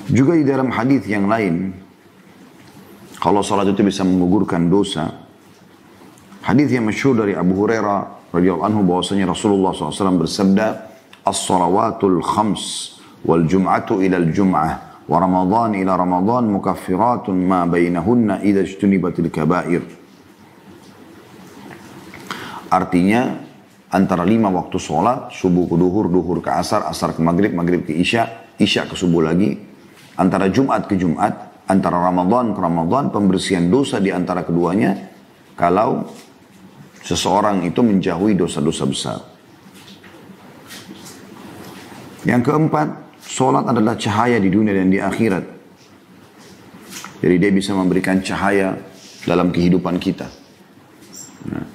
Juga di dalam hadis yang lain, kalau salat itu bisa menggugurkan dosa. Hadis yang masyhur dari Abu Hurairah radhiyallahu anhu bahwasanya Rasulullah SAW bersabda, "As-salawatul khams wal jum'atu ila al-jum'ah wa Ramadan ila Ramadan mukaffiratun ma bainahunna idza ijtunibatil kaba'ir." Artinya antara 5 waktu sholat, subuh ke duhur, duhur ke asar, asar ke maghrib, maghrib ke isya, isya ke subuh lagi, antara Jumat ke Jumat, antara Ramadan ke Ramadan, pembersihan dosa di antara keduanya kalau seseorang itu menjauhi dosa-dosa besar. Yang keempat, sholat adalah cahaya di dunia dan di akhirat. Jadi dia bisa memberikan cahaya dalam kehidupan kita. Nah,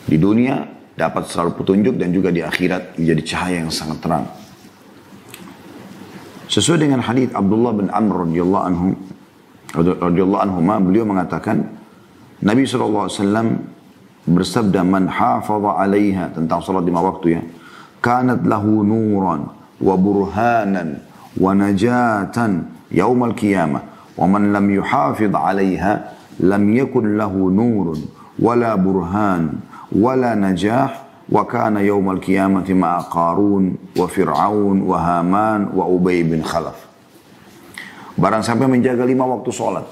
di dunia dapat selalu petunjuk dan juga di akhirat menjadi cahaya yang sangat terang. Sesuai dengan hadis Abdullah bin Amr radhiyallahu anhu, beliau mengatakan Nabi SAW bersabda, "Man hafadha 'alaiha," tentang salat 5 waktu ya, "kanat lahu nuran wa burhanan wa najatan yaumal qiyamah, wa man lam yuhafidh 'alaiha lam yakun lahu nurun wala burhan wala najah wa kana yaumal qiyamati ma'a Qarun wa Fir'aun wa Haman wa Ubay bin Khalaf." Barang sampai menjaga 5 waktu sholat,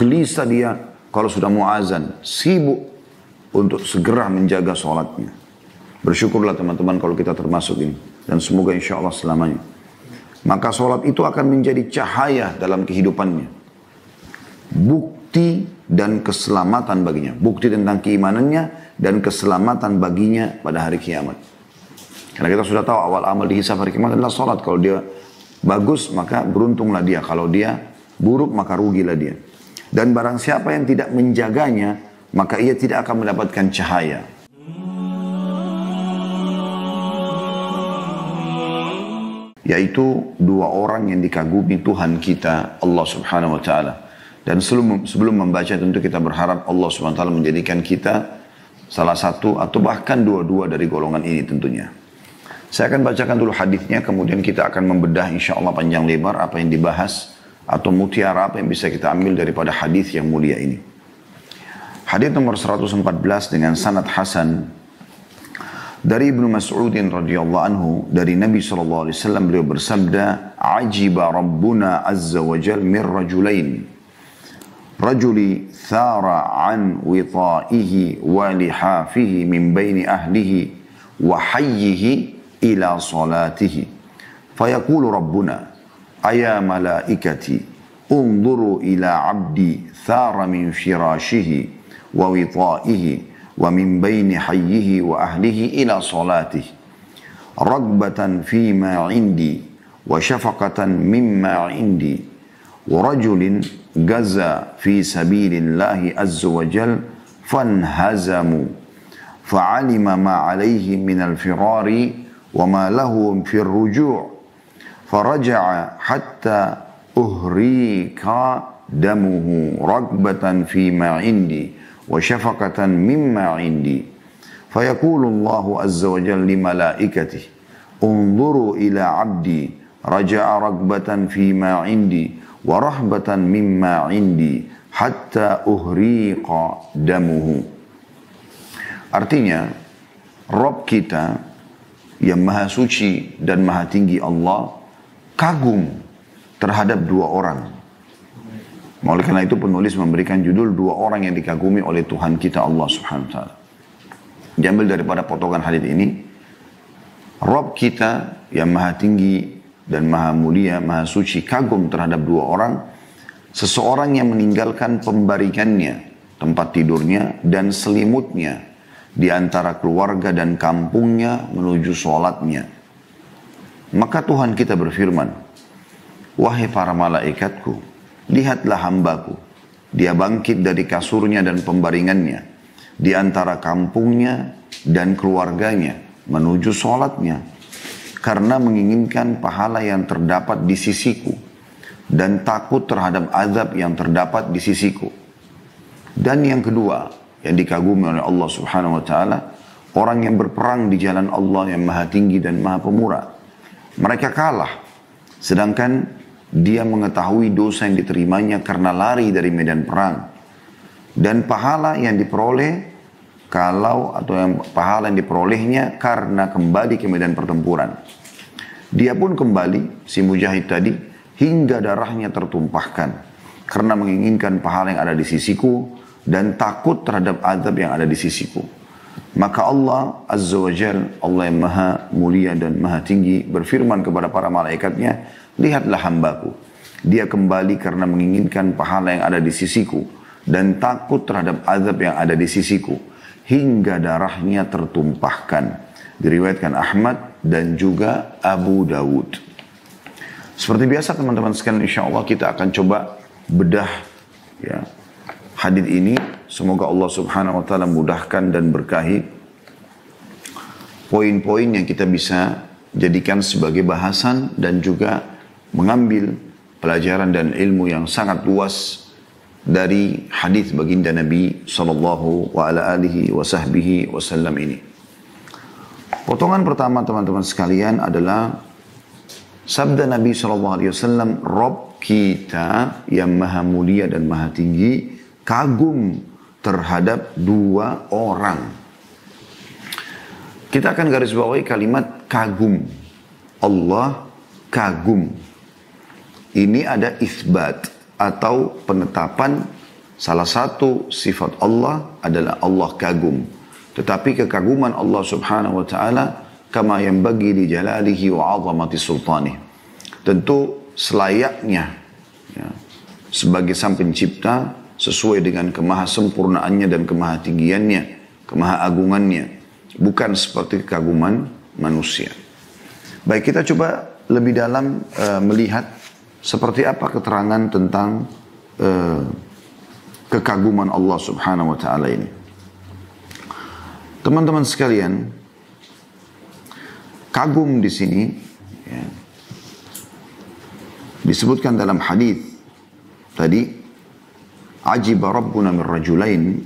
gelisah dia kalau sudah mau azan, sibuk untuk segera menjaga sholatnya. Bersyukurlah teman-teman kalau kita termasuk ini, dan semoga insya Allah selamanya. Maka sholat itu akan menjadi cahaya dalam kehidupannya, bukti dan keselamatan baginya, bukti tentang keimanannya dan keselamatan baginya pada hari kiamat. Karena kita sudah tahu awal amal dihisab hari kiamat adalah sholat. Kalau dia bagus maka beruntunglah dia, kalau dia buruk maka rugilah dia. Dan barang siapa yang tidak menjaganya maka ia tidak akan mendapatkan cahaya. Yaitu 2 orang yang dikagumi Tuhan kita, Allah Subhanahu wa Ta'ala. Dan sebelum membaca tentu kita berharap Allah Subhanahu wa Ta'ala menjadikan kita salah satu atau bahkan 2 dari golongan ini tentunya. Saya akan bacakan dulu hadisnya, kemudian kita akan membedah insya Allah panjang lebar apa yang dibahas atau mutiara apa yang bisa kita ambil daripada hadis yang mulia ini. Hadis nomor 114 dengan sanad hasan dari Ibnu Mas'ud radhiyallahu anhu, dari Nabi sallallahu alaihi wasallam, beliau bersabda, "Ajiba Rabbuna azza wa jalla min rajulain. Rajuli thara an wita'ihi wa lihafihi min baini ahlihi wa hayyihi ila salatihi. Fayaqulu Rabbuna, aya malaikati, unzuru ila abdi thara min firashihi wa wita'ihi wa min baini hayyihi wa ahlihi ila salatihi. Ragbatan fima indi wa syafaqatan mimma indi. Wa rajulin gaza fi sabilillahi azza wa jal fanhazamu fa'alima ma alaihi minal firari wa ma lahu fir ruju' faraja'a hatta uhrika damuhu ragbatan fima indi wa syafaqatan mimma indi. Fayaqulu Allahu azza wa jalla li malaikatihi, unzuru ila abdi raja'a ragbatan fima indi wa rahbatan mimma indi hatta uhriqa damuhu. Artinya, Rabb kita yang maha suci dan maha tinggi Allah kagum terhadap 2 orang. Oleh karena itu penulis memberikan judul 2 orang yang dikagumi oleh Tuhan kita Allah Subhanahu wa Ta'ala. Diambil daripada potongan hadis ini, Rabb kita yang maha tinggi dan maha mulia, maha suci, kagum terhadap 2 orang. Seseorang yang meninggalkan pembaringannya, tempat tidurnya dan selimutnya di antara keluarga dan kampungnya menuju sholatnya. Maka Tuhan kita berfirman, "Wahai para malaikatku, lihatlah hambaku, dia bangkit dari kasurnya dan pembaringannya di antara kampungnya dan keluarganya menuju sholatnya, karena menginginkan pahala yang terdapat di sisiku dan takut terhadap azab yang terdapat di sisiku." Dan yang kedua yang dikagumi oleh Allah Subhanahu wa Ta'ala, orang yang berperang di jalan Allah yang maha tinggi dan maha pemurah. Mereka kalah, sedangkan dia mengetahui dosa yang diterimanya karena lari dari medan perang. Dan pahala yang diperoleh pahala yang diperolehnya karena kembali ke medan pertempuran. Dia pun kembali, si mujahid tadi, hingga darahnya tertumpahkan karena menginginkan pahala yang ada di sisiku dan takut terhadap azab yang ada di sisiku. Maka Allah Azza wa Jal, Allah yang maha mulia dan maha tinggi, berfirman kepada para malaikatnya, lihatlah hambaku, dia kembali karena menginginkan pahala yang ada di sisiku dan takut terhadap azab yang ada di sisiku, hingga darahnya tertumpahkan. Diriwayatkan Ahmad dan juga Abu Dawud. Seperti biasa teman-teman sekalian, insya Allah kita akan coba bedah ya, hadis ini. Semoga Allah subhanahu wa ta'ala mudahkan dan berkahi poin-poin yang kita bisa jadikan sebagai bahasan dan juga mengambil pelajaran dan ilmu yang sangat luas dari hadis baginda Nabi sallallahu alaihi wasallam ini. Potongan pertama teman-teman sekalian adalah sabda Nabi sallallahu alaihi wasallam, Rabb kita yang maha mulia dan maha tinggi kagum terhadap dua orang. Kita akan garis bawahi kalimat kagum. Allah kagum. Ini ada isbat atau penetapan salah satu sifat Allah adalah Allah kagum. Tetapi kekaguman Allah subhanahu wa ta'ala kama yang bagi li jalalihi wa azamati sultanih. Tentu selayaknya ya, sebagai sang pencipta sesuai dengan kemahasempurnaannya dan kemahatinggiannya, kemahaagungannya, bukan seperti kekaguman manusia. Baik, kita coba lebih dalam melihat seperti apa keterangan tentang kekaguman Allah subhanahu wa ta'ala ini. Teman-teman sekalian, kagum di sini ya, disebutkan dalam hadis tadi, ajiba rabbuna min rajulain,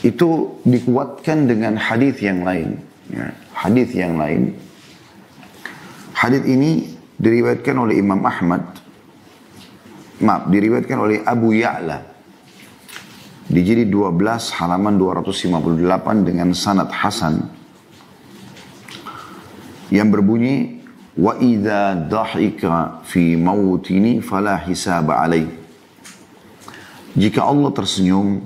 itu dikuatkan dengan hadis yang lain ya, hadis yang lain. Hadis ini diriwayatkan oleh Imam Ahmad, diriwayatkan oleh Abu Ya'la di jilid 12 halaman 258 dengan sanad hasan yang berbunyi, wa idza dhahika fi mautini fala hisaba alaih. Jika Allah tersenyum,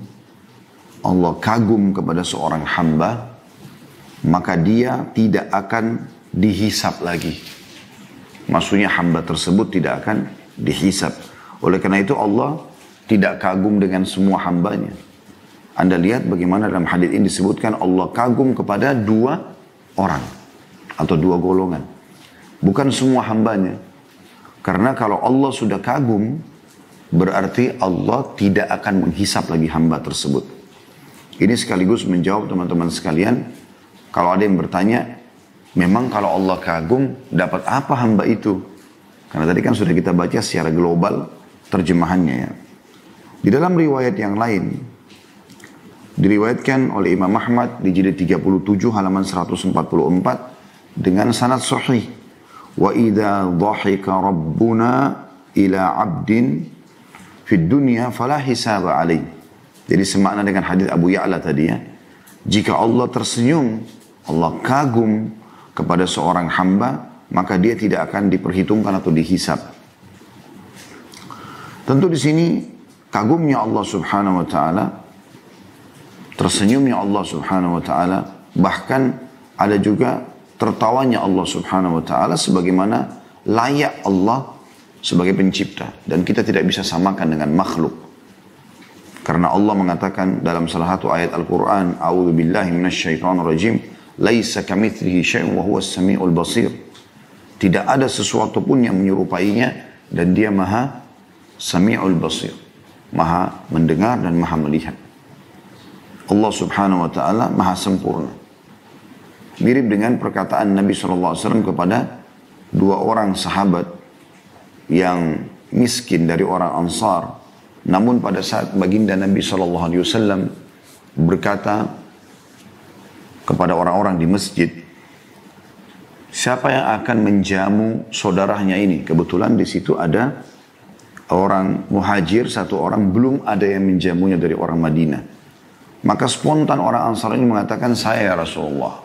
Allah kagum kepada seorang hamba, maka dia tidak akan dihisap lagi. Maksudnya hamba tersebut tidak akan dihisap. Oleh karena itu Allah tidak kagum dengan semua hambanya. Anda lihat bagaimana dalam hadis ini disebutkan Allah kagum kepada dua orang atau dua golongan. Bukan semua hambanya. Karena kalau Allah sudah kagum, berarti Allah tidak akan menghisap lagi hamba tersebut. Ini sekaligus menjawab teman-teman sekalian, kalau ada yang bertanya, memang kalau Allah kagum, dapat apa hamba itu? Karena tadi kan sudah kita baca secara global terjemahannya ya. Di dalam riwayat yang lain, diriwayatkan oleh Imam Ahmad di jilid 37 halaman 144 dengan sanad sahih. Wa idza dhahika rabbuna ila 'abdin fid dunya fala hisaba alaih. Jadi semakna dengan hadis Abu Ya'la tadi ya. Jika Allah tersenyum, Allah kagum kepada seorang hamba, maka dia tidak akan diperhitungkan atau dihisap. Tentu di sini kagumnya Allah Subhanahu wa taala, tersenyumnya Allah Subhanahu wa taala, bahkan ada juga tertawanya Allah Subhanahu wa taala sebagaimana layak Allah sebagai pencipta, dan kita tidak bisa samakan dengan makhluk. Karena Allah mengatakan dalam salah satu ayat Al-Quran, A'udzu billahi minasyaitonir rajim, laisa kamitslihi syai'un wa huwas samiul basir. Tidak ada sesuatu pun yang menyerupainya, dan dia maha samiul basir, maha mendengar dan maha melihat. Allah subhanahu wa ta'ala maha sempurna. Mirip dengan perkataan Nabi SAW kepada dua orang sahabat yang miskin dari orang Ansar. Namun pada saat baginda Nabi SAW berkata kepada orang-orang di masjid, siapa yang akan menjamu saudaranya ini? Kebetulan di situ ada orang muhajir, satu orang, belum ada yang menjamunya dari orang Madinah. Maka spontan orang Ansar ini mengatakan, saya ya Rasulullah.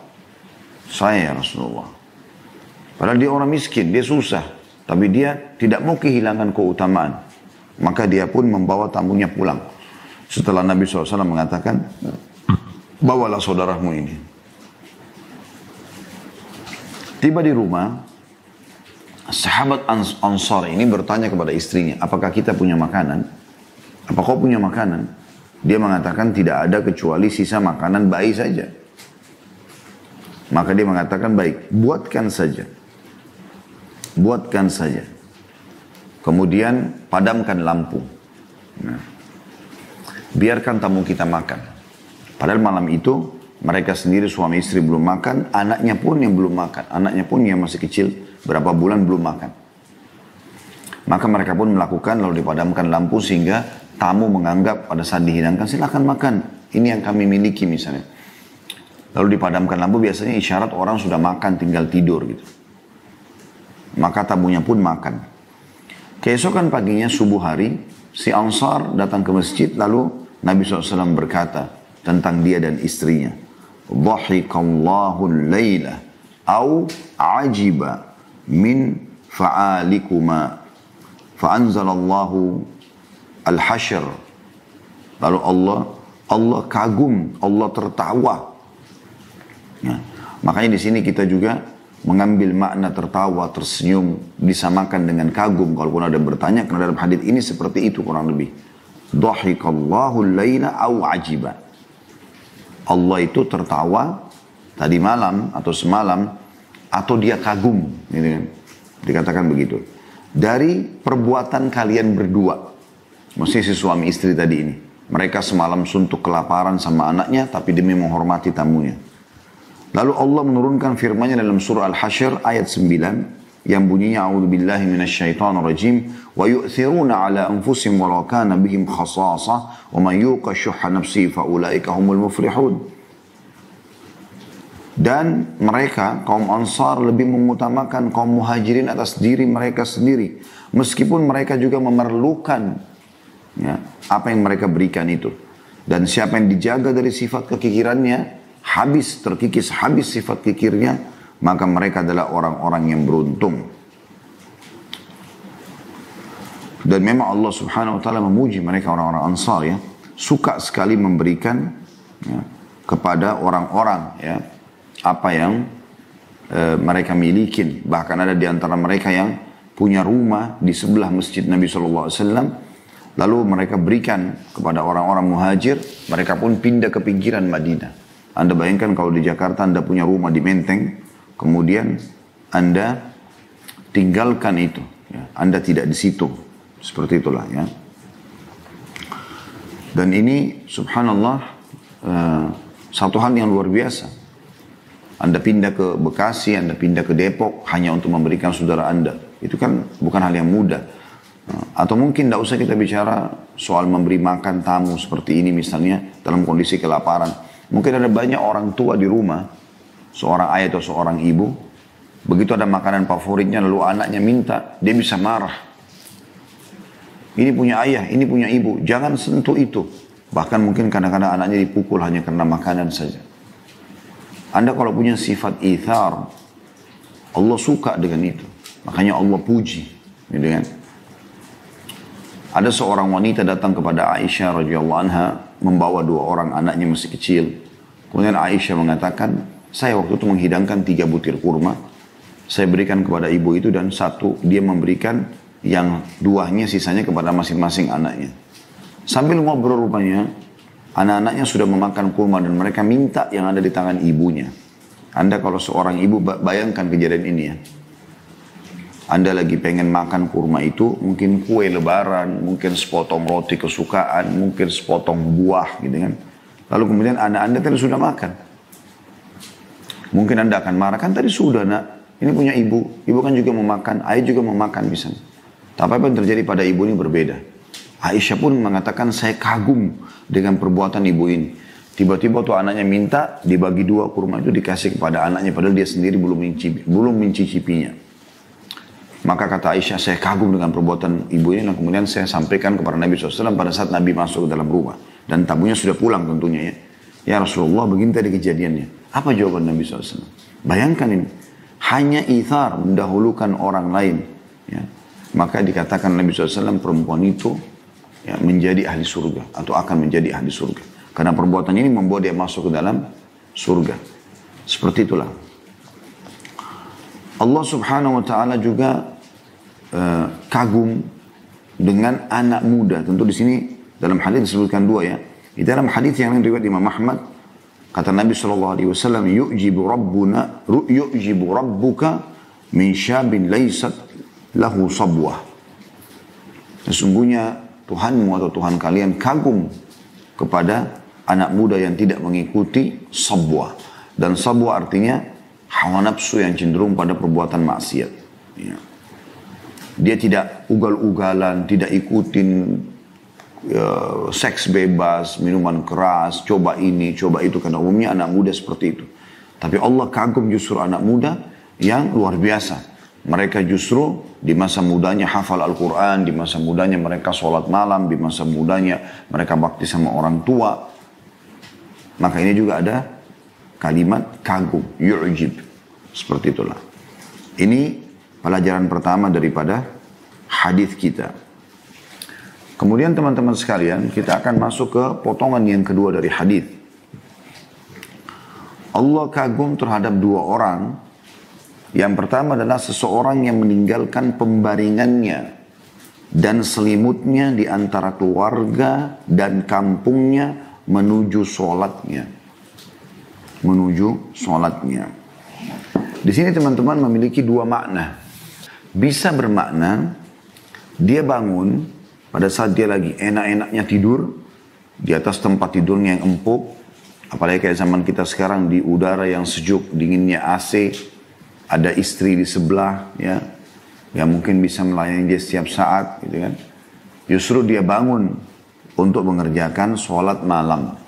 Saya ya Rasulullah. Padahal dia orang miskin, dia susah. Tapi dia tidak mau kehilangan keutamaan. Maka dia pun membawa tamunya pulang. Setelah Nabi SAW mengatakan, bawalah saudaramu ini. Tiba di rumah, sahabat Ansar ini bertanya kepada istrinya, apakah kita punya makanan? Apa kau punya makanan? Dia mengatakan tidak ada kecuali sisa makanan bayi saja. Maka dia mengatakan baik, buatkan saja. Buatkan saja. Kemudian padamkan lampu. Nah, biarkan tamu kita makan. Padahal malam itu mereka sendiri suami istri belum makan, anaknya pun yang belum makan. Anaknya pun yang masih kecil, berapa bulan belum makan. Maka mereka pun melakukan lalu dipadamkan lampu sehingga tamu menganggap pada saat dihidangkan silakan makan. Ini yang kami miliki misalnya. Lalu dipadamkan lampu biasanya isyarat orang sudah makan tinggal tidur gitu. Maka tamunya pun makan. Keesokan paginya subuh hari si Ansar datang ke masjid lalu Nabi SAW berkata tentang dia dan istrinya. Dhahikallahu al-layla au ajiba min fa'alikuma fa'anzalallahu al-hashr. Lalu Allah kagum, Allah tertawa. Ya. Makanya di sini kita juga mengambil makna tertawa, tersenyum, disamakan dengan kagum. Kalaupun ada bertanya, karena dalam hadis ini seperti itu kurang lebih. Dhahikallahu al-layla au ajiba. Allah itu tertawa tadi malam atau semalam atau dia kagum, gitu kan. Dikatakan begitu. Dari perbuatan kalian berdua, maksudnya si suami istri tadi ini. Mereka semalam suntuk kelaparan sama anaknya, tapi demi menghormati tamunya. Lalu Allah menurunkan firman-Nya dalam surah Al-Hasyr ayat 9 yang bunyinya a'udzubillahi minasyaitonirrajim wa yu'thiruna ala anfusihim walau kana bihim khasasah wa man yuqa syuhha nafsihi fa ulaika humul muflihun. Dan mereka kaum Ansar lebih mengutamakan kaum Muhajirin atas diri mereka sendiri meskipun mereka juga memerlukan ya, apa yang mereka berikan itu. Dan siapa yang dijaga dari sifat kekikirannya terkikis habis sifat kikirnya, maka mereka adalah orang-orang yang beruntung. Dan memang Allah Subhanahu wa taala memuji mereka orang-orang Ansar ya, suka sekali memberikan ya, kepada orang-orang ya apa yang mereka miliki. Bahkan ada di antara mereka yang punya rumah di sebelah masjid Nabi SAW, lalu mereka berikan kepada orang-orang muhajir, mereka pun pindah ke pinggiran Madinah. Anda bayangkan kalau di Jakarta Anda punya rumah di Menteng, kemudian Anda tinggalkan itu, ya. Anda tidak di situ, seperti itulah ya. Dan ini subhanallah satu hal yang luar biasa. Anda pindah ke Bekasi, Anda pindah ke Depok hanya untuk memberikan saudara Anda. Itu kan bukan hal yang mudah. Atau mungkin tidak usah kita bicara soal memberi makan tamu seperti ini misalnya dalam kondisi kelaparan. Mungkin ada banyak orang tua di rumah, seorang ayah atau seorang ibu, begitu ada makanan favoritnya lalu anaknya minta, dia bisa marah. Ini punya ayah, ini punya ibu, jangan sentuh itu. Bahkan mungkin kadang-kadang anaknya dipukul hanya karena makanan saja. Anda kalau punya sifat ithar, Allah suka dengan itu. Makanya Allah puji. Gitu kan? Ada seorang wanita datang kepada Aisyah radhiyallahu anha, membawa 2 orang anaknya masih kecil. Kemudian Aisyah mengatakan, saya waktu itu menghidangkan 3 butir kurma. Saya berikan kepada ibu itu dan 1 dia memberikan yang 2-nya sisanya kepada masing-masing anaknya. Sambil ngobrol rupanya, anak-anaknya sudah memakan kurma dan mereka minta yang ada di tangan ibunya. Anda kalau seorang ibu bayangkan kejadian ini ya. Anda lagi pengen makan kurma itu, mungkin kue lebaran, mungkin sepotong roti kesukaan, mungkin sepotong buah gitu kan. Lalu kemudian anak Anda tadi sudah makan. Mungkin Anda akan marah, kan tadi sudah nak, ini punya ibu kan juga mau makan, ayah juga mau makan misalnya. Tapi apa yang terjadi pada ibu ini berbeda. Aisyah pun mengatakan saya kagum dengan perbuatan ibu ini. Tiba-tiba tuh anaknya minta, dibagi dua kurma itu dikasih kepada anaknya, padahal dia sendiri belum mencicipinya. Maka kata Aisyah, saya kagum dengan perbuatan ibunya, dan kemudian saya sampaikan kepada Nabi SAW pada saat Nabi masuk ke dalam rumah. Dan tamunya sudah pulang tentunya ya. Ya Rasulullah, begini tadi kejadiannya. Apa jawaban Nabi SAW? Bayangkan ini, hanya ithar, mendahulukan orang lain. Ya. Maka dikatakan Nabi SAW perempuan itu ya, menjadi ahli surga, atau akan menjadi ahli surga. Karena perbuatan ini membawa dia masuk ke dalam surga. Seperti itulah. Allah Subhanahu wa Ta'ala juga kagum dengan anak muda. Tentu di sini dalam hadis disebutkan dua ya. Di dalam hadis yang riwayat Imam Ahmad, kata Nabi SAW, yu'jibu rabbuka min syabin laysat lahu sabwah. Sesungguhnya Tuhanmu atau Tuhan kalian kagum kepada anak muda yang tidak mengikuti sabwah. Dan sabwah artinya hawa nafsu yang cenderung pada perbuatan maksiat. Ya. Dia tidak ugal-ugalan, tidak ikutin seks bebas, minuman keras, coba ini, coba itu. Karena umumnya anak muda seperti itu. Tapi Allah kagum justru anak muda yang luar biasa. Mereka justru di masa mudanya hafal Al-Quran, di masa mudanya mereka sholat malam, di masa mudanya mereka bakti sama orang tua. Maka ini juga ada kalimat kagum, yu'jib. Seperti itulah. Ini pelajaran pertama daripada hadis kita. Kemudian teman-teman sekalian, kita akan masuk ke potongan yang kedua dari hadis. Allah kagum terhadap dua orang. Yang pertama adalah seseorang yang meninggalkan pembaringannya dan selimutnya di antara keluarga dan kampungnya menuju sholatnya. Menuju sholatnya. Di sini teman-teman memiliki dua makna. Bisa bermakna dia bangun pada saat dia lagi enak-enaknya tidur di atas tempat tidurnya yang empuk. Apalagi kayak zaman kita sekarang di udara yang sejuk, dinginnya AC. Ada istri di sebelah, ya, yang mungkin bisa melayani dia setiap saat, gitu kan. Justru dia bangun untuk mengerjakan sholat malam.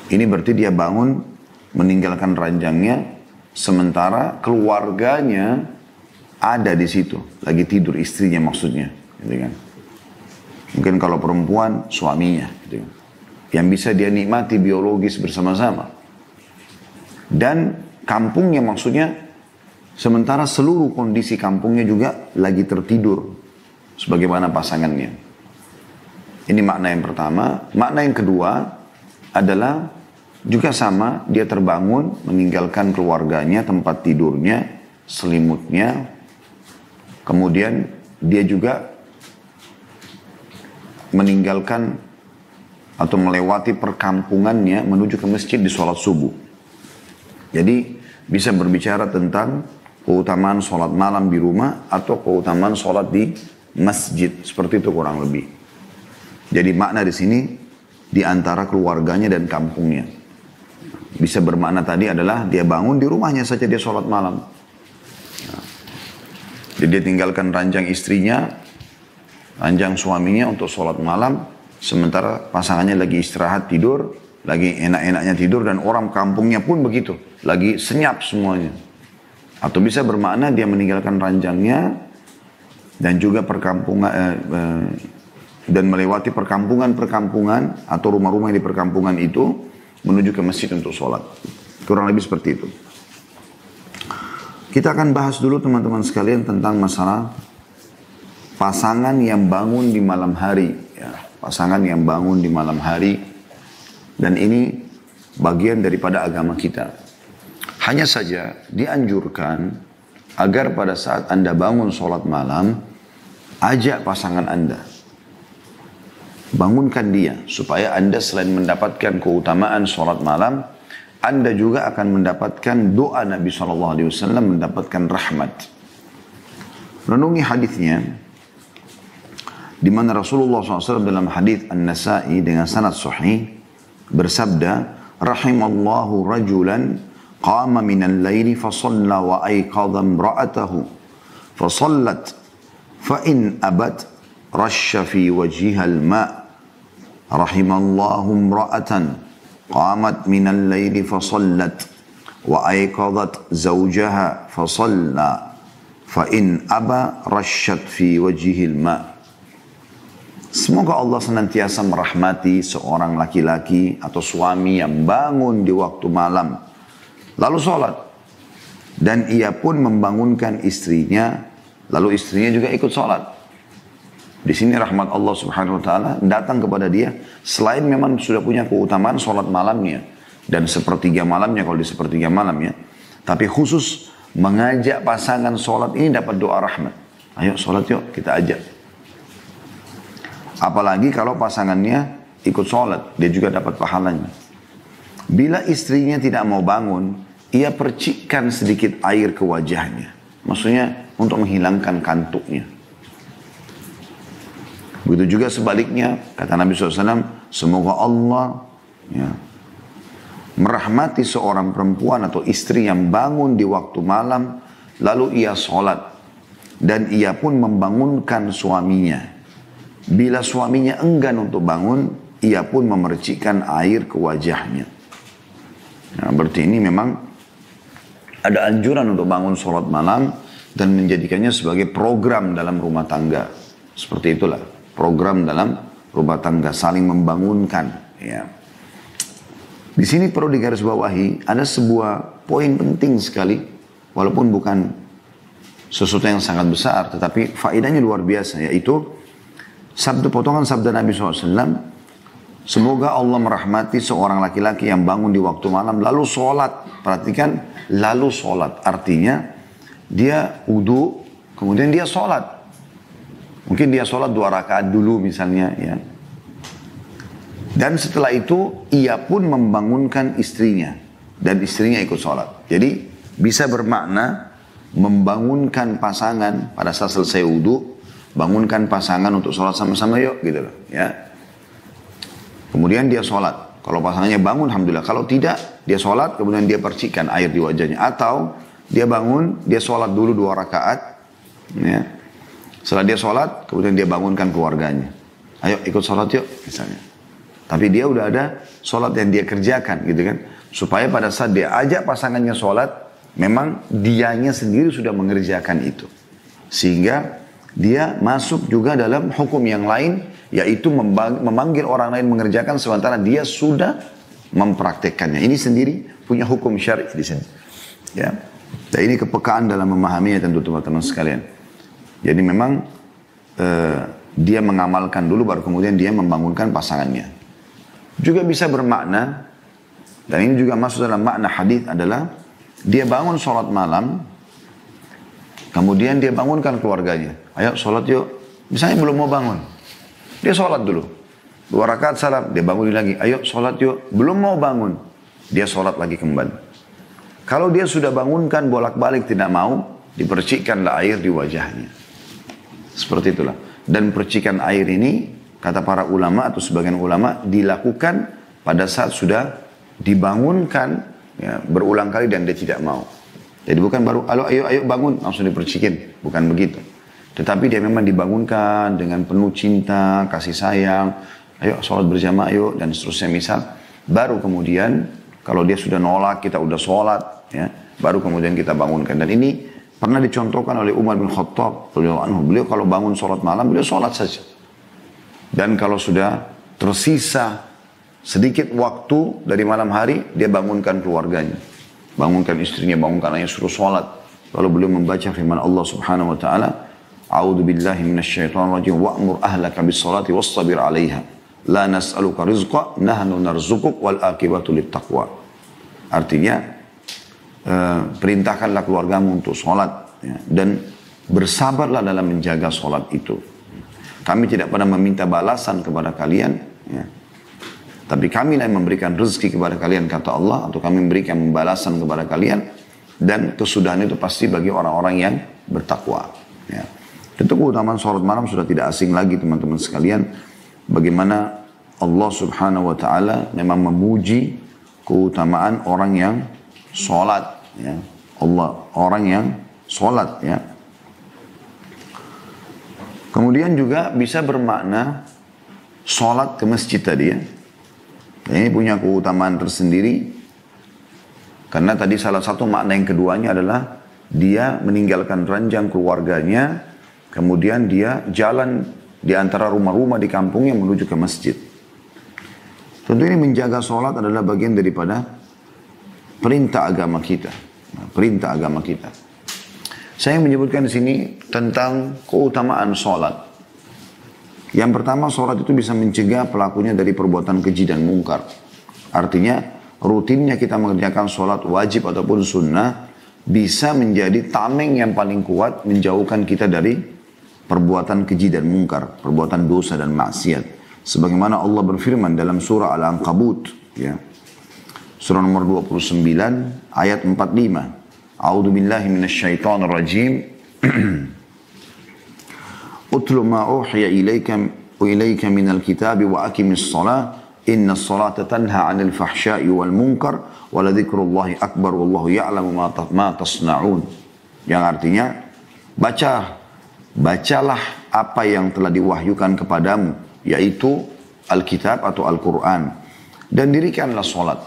Ini berarti dia bangun meninggalkan ranjangnya, sementara keluarganya ada di situ, lagi tidur, istrinya maksudnya, gitu kan. Mungkin kalau perempuan suaminya, gitu kan, yang bisa dia nikmati biologis bersama-sama. Dan kampungnya maksudnya, sementara seluruh kondisi kampungnya juga lagi tertidur sebagaimana pasangannya. Ini makna yang pertama. Makna yang kedua adalah juga sama, dia terbangun meninggalkan keluarganya, tempat tidurnya, selimutnya. Kemudian dia juga meninggalkan atau melewati perkampungannya menuju ke masjid di sholat subuh. Jadi bisa berbicara tentang keutamaan sholat malam di rumah atau keutamaan sholat di masjid. Seperti itu kurang lebih. Jadi makna di sini di antara keluarganya dan kampungnya. Bisa bermakna tadi adalah dia bangun di rumahnya saja dia sholat malam. Nah, jadi dia tinggalkan ranjang istrinya, ranjang suaminya untuk sholat malam. Sementara pasangannya lagi istirahat tidur, lagi enak-enaknya tidur, dan orang kampungnya pun begitu. Lagi senyap semuanya. Atau bisa bermakna dia meninggalkan ranjangnya dan juga perkampungan dan melewati perkampungan-perkampungan atau rumah-rumah yang di perkampungan itu menuju ke masjid untuk sholat. Kurang lebih seperti itu. Kita akan bahas dulu teman-teman sekalian tentang masalah pasangan yang bangun di malam hari. Ya, pasangan yang bangun di malam hari. Dan ini bagian daripada agama kita. Hanya saja dianjurkan agar pada saat Anda bangun sholat malam, ajak pasangan Anda. Bangunkan dia, supaya Anda selain mendapatkan keutamaan sholat malam, Anda juga akan mendapatkan doa Nabi SAW, mendapatkan rahmat. Renungi hadisnya, di mana Rasulullah SAW dalam hadis An-Nasa'i dengan sanad sahih bersabda, rahimallahu rajulan qama minal laili fasalla wa ayqadha imra'atahu fasallat fa in abat rasya fi wajhiha al-ma' Rahimallahu imra'atan qamat minal laili fasallat wa ayqadhat zawjaha fasalla fa in aba rasyat fi wajhil ma. Semoga Allah senantiasa merahmati seorang laki-laki atau suami yang bangun di waktu malam lalu sholat, dan ia pun membangunkan istrinya lalu istrinya juga ikut sholat. Di sini rahmat Allah Subhanahu wa taala datang kepada dia, selain memang sudah punya keutamaan sholat malamnya dan sepertiga malamnya kalau di sepertiga malamnya, tapi khusus mengajak pasangan sholat ini dapat doa rahmat. Ayo sholat yuk, kita ajak. Apalagi kalau pasangannya ikut sholat, dia juga dapat pahalanya. Bila istrinya tidak mau bangun, ia percikkan sedikit air ke wajahnya. Maksudnya untuk menghilangkan kantuknya. Begitu juga sebaliknya, kata Nabi SAW, semoga Allah merahmati seorang perempuan atau istri yang bangun di waktu malam, lalu ia sholat, dan ia pun membangunkan suaminya. Bila suaminya enggan untuk bangun, ia pun memercikkan air ke wajahnya. Nah, berarti ini memang ada anjuran untuk bangun sholat malam dan menjadikannya sebagai program dalam rumah tangga. Seperti itulah, program dalam rumah tangga, saling membangunkan. Ya. Di sini perlu digarisbawahi, ada sebuah poin penting sekali, walaupun bukan sesuatu yang sangat besar, tetapi faedahnya luar biasa, yaitu potongan sabda Nabi SAW, semoga Allah merahmati seorang laki-laki yang bangun di waktu malam lalu sholat. Perhatikan, lalu sholat. Artinya, dia wudu, kemudian dia sholat. Mungkin dia sholat 2 rakaat dulu misalnya. Ya. Dan setelah itu, ia pun membangunkan istrinya. Dan istrinya ikut sholat. Jadi, bisa bermakna membangunkan pasangan pada saat selesai wudu, bangunkan pasangan untuk sholat sama-sama yuk gitu loh ya. Kemudian dia sholat. Kalau pasangannya bangun alhamdulillah. Kalau tidak dia sholat kemudian dia percikkan air di wajahnya. Atau dia bangun dia sholat dulu 2 rakaat ya. Setelah dia sholat kemudian dia bangunkan keluarganya. Ayo ikut sholat yuk misalnya. Tapi dia udah ada sholat yang dia kerjakan gitu kan. Supaya pada saat dia ajak pasangannya sholat, memang dianya sendiri sudah mengerjakan itu. Sehingga dia masuk juga dalam hukum yang lain, yaitu memanggil orang lain mengerjakan sementara dia sudah mempraktekkannya. Ini sendiri punya hukum syar'i di sini. Ya. Dan ini kepekaan dalam memahaminya tentu teman-teman sekalian. Jadi memang dia mengamalkan dulu baru kemudian dia membangunkan pasangannya. Juga bisa bermakna, dan ini juga masuk dalam makna hadis adalah dia bangun sholat malam, kemudian dia bangunkan keluarganya. Ayo sholat yuk. Misalnya belum mau bangun. Dia sholat dulu. 2 rakaat salam. Dia bangun lagi. Ayo sholat yuk. Belum mau bangun. Dia sholat lagi kembali. Kalau dia sudah bangunkan bolak-balik tidak mau, dipercikkanlah air di wajahnya. Seperti itulah. Dan percikan air ini, kata para ulama atau sebagian ulama, dilakukan pada saat sudah dibangunkan ya, berulang kali dan dia tidak mau. Jadi bukan baru, ayo bangun, langsung dipercikin. Bukan begitu. Tetapi dia memang dibangunkan dengan penuh cinta, kasih sayang. Ayo sholat berjamaah yuk, dan seterusnya misal. Baru kemudian, kalau dia sudah nolak, kita udah sholat. Ya, baru kemudian kita bangunkan. Dan ini pernah dicontohkan oleh Umar bin Khattab. Beliau kalau bangun sholat malam, beliau sholat saja. Dan kalau sudah tersisa sedikit waktu dari malam hari, dia bangunkan keluarganya. Bangunkan istrinya, bangunkan anaknya, suruh sholat. Lalu beliau membaca firman Allah Subhanahu wa taala, "A'udzu billahi minasyaitonir rajim wa'mur ahlaka bis-shalati wastabir 'alaiha. La nas'aluka rizqa, nahnu narzuquk wal aqibatu littaqwa." Artinya, perintahkanlah keluargamu untuk sholat ya, dan bersabarlah dalam menjaga sholat itu. Kami tidak pernah meminta balasan kepada kalian ya. Tapi kami yang memberikan rezeki kepada kalian, kata Allah, atau kami memberikan balasan kepada kalian, dan kesudahan itu pasti bagi orang-orang yang bertakwa. Ya. Tentu keutamaan sholat malam sudah tidak asing lagi teman-teman sekalian. Bagaimana Allah Subhanahu wa taala memang memuji keutamaan orang yang sholat. Ya. Orang yang sholat. Ya. Kemudian juga bisa bermakna Sholat ke masjid tadi ya. Ini punya keutamaan tersendiri. Karena tadi salah satu makna yang keduanya adalah dia meninggalkan ranjang keluarganya. Kemudian dia jalan di antara rumah-rumah di kampungnya menuju ke masjid. Tentu ini menjaga sholat adalah bagian daripada perintah agama kita. Perintah agama kita. Saya menyebutkan di sini tentang keutamaan sholat. Yang pertama, sholat itu bisa mencegah pelakunya dari perbuatan keji dan mungkar. Artinya, rutinnya kita mengerjakan sholat wajib ataupun sunnah bisa menjadi tameng yang paling kuat menjauhkan kita dari perbuatan keji dan mungkar, perbuatan dosa dan maksiat. Sebagaimana Allah berfirman dalam surah Al-Ankabut, ya. Surah nomor 29 ayat 45. A'udzu billahi minasyaitonir rajim. Utlu ma uhiya ilaika minal kitabi wa aqimis shalah innas salata tanha 'anil fahsya'i wal munkar wa la dzikrullahi akbar wallahu ya'lamu ma tasna'un. Yang artinya bacalah apa yang telah diwahyukan kepadamu, yaitu Alkitab atau Al-Quran, dan dirikanlah sholat.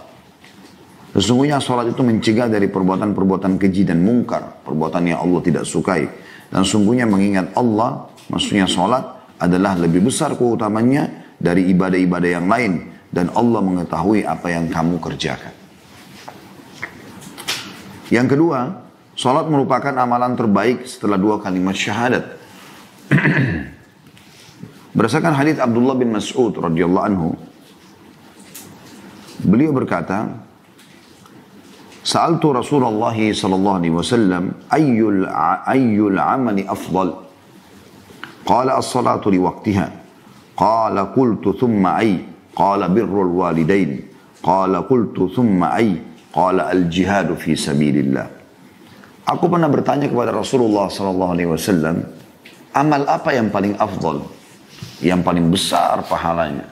Sesungguhnya sholat itu mencegah dari perbuatan-perbuatan keji dan mungkar, perbuatan yang Allah tidak sukai. Dan sungguhnya mengingat Allah, maksudnya sholat adalah lebih besar keutamanya dari ibadah-ibadah yang lain, dan Allah mengetahui apa yang kamu kerjakan. Yang kedua, sholat merupakan amalan terbaik setelah 2 kalimat syahadat. Berdasarkan hadits Abdullah bin Mas'ud radhiyallahu anhu, beliau berkata, "Sa'altu Rasulullah sallallahu alaihi wasallam ayyul amali afdal?" Qala as-salatu li waqtiha. Qala qultu thumma ay? Qala birrul walidain. Qala qultu thumma ay? Qala al-jihadu fi sabilillah. Aku pernah bertanya kepada Rasulullah sallallahu alaihi wasallam, amal apa yang paling afdal? Yang paling besar pahalanya.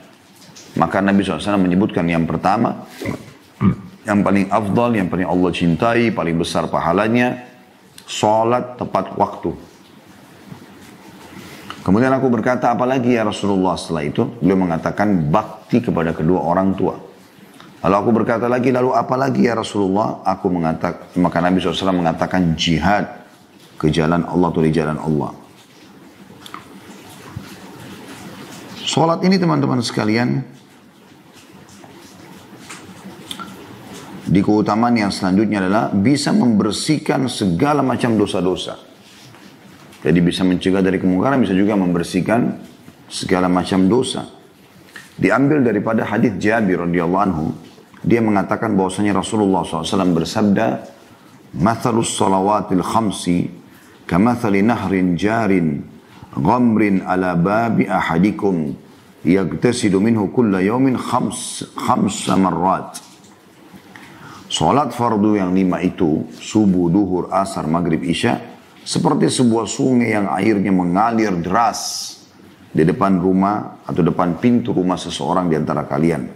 Maka Nabi SAW menyebutkan yang pertama, yang paling afdal, yang paling Allah cintai, paling besar pahalanya, sholat tepat waktu. Kemudian aku berkata, apalagi ya Rasulullah setelah itu? Beliau mengatakan bakti kepada kedua orang tua. Lalu aku berkata lagi, lalu apalagi ya Rasulullah? Maka Nabi SAW mengatakan jihad ke jalan Allah atau di jalan Allah. Sholat ini teman-teman sekalian, di keutamaan yang selanjutnya adalah bisa membersihkan segala macam dosa-dosa. Jadi bisa mencegah dari kemungkaran, bisa juga membersihkan segala macam dosa. Diambil daripada hadits Jabir radhiyallahu anhu, dia mengatakan bahwasanya Rasulullah SAW bersabda, "Mathalus salawatil khamsi kamathali nahrin jarin ghamrin ala babi ahadikum yagtasidu minhu kulla yawmin khamsa marrat." Salat fardu yang 5 itu, subuh, duhur, asar, maghrib, isya, seperti sebuah sungai yang airnya mengalir deras di depan rumah atau depan pintu rumah seseorang di antara kalian.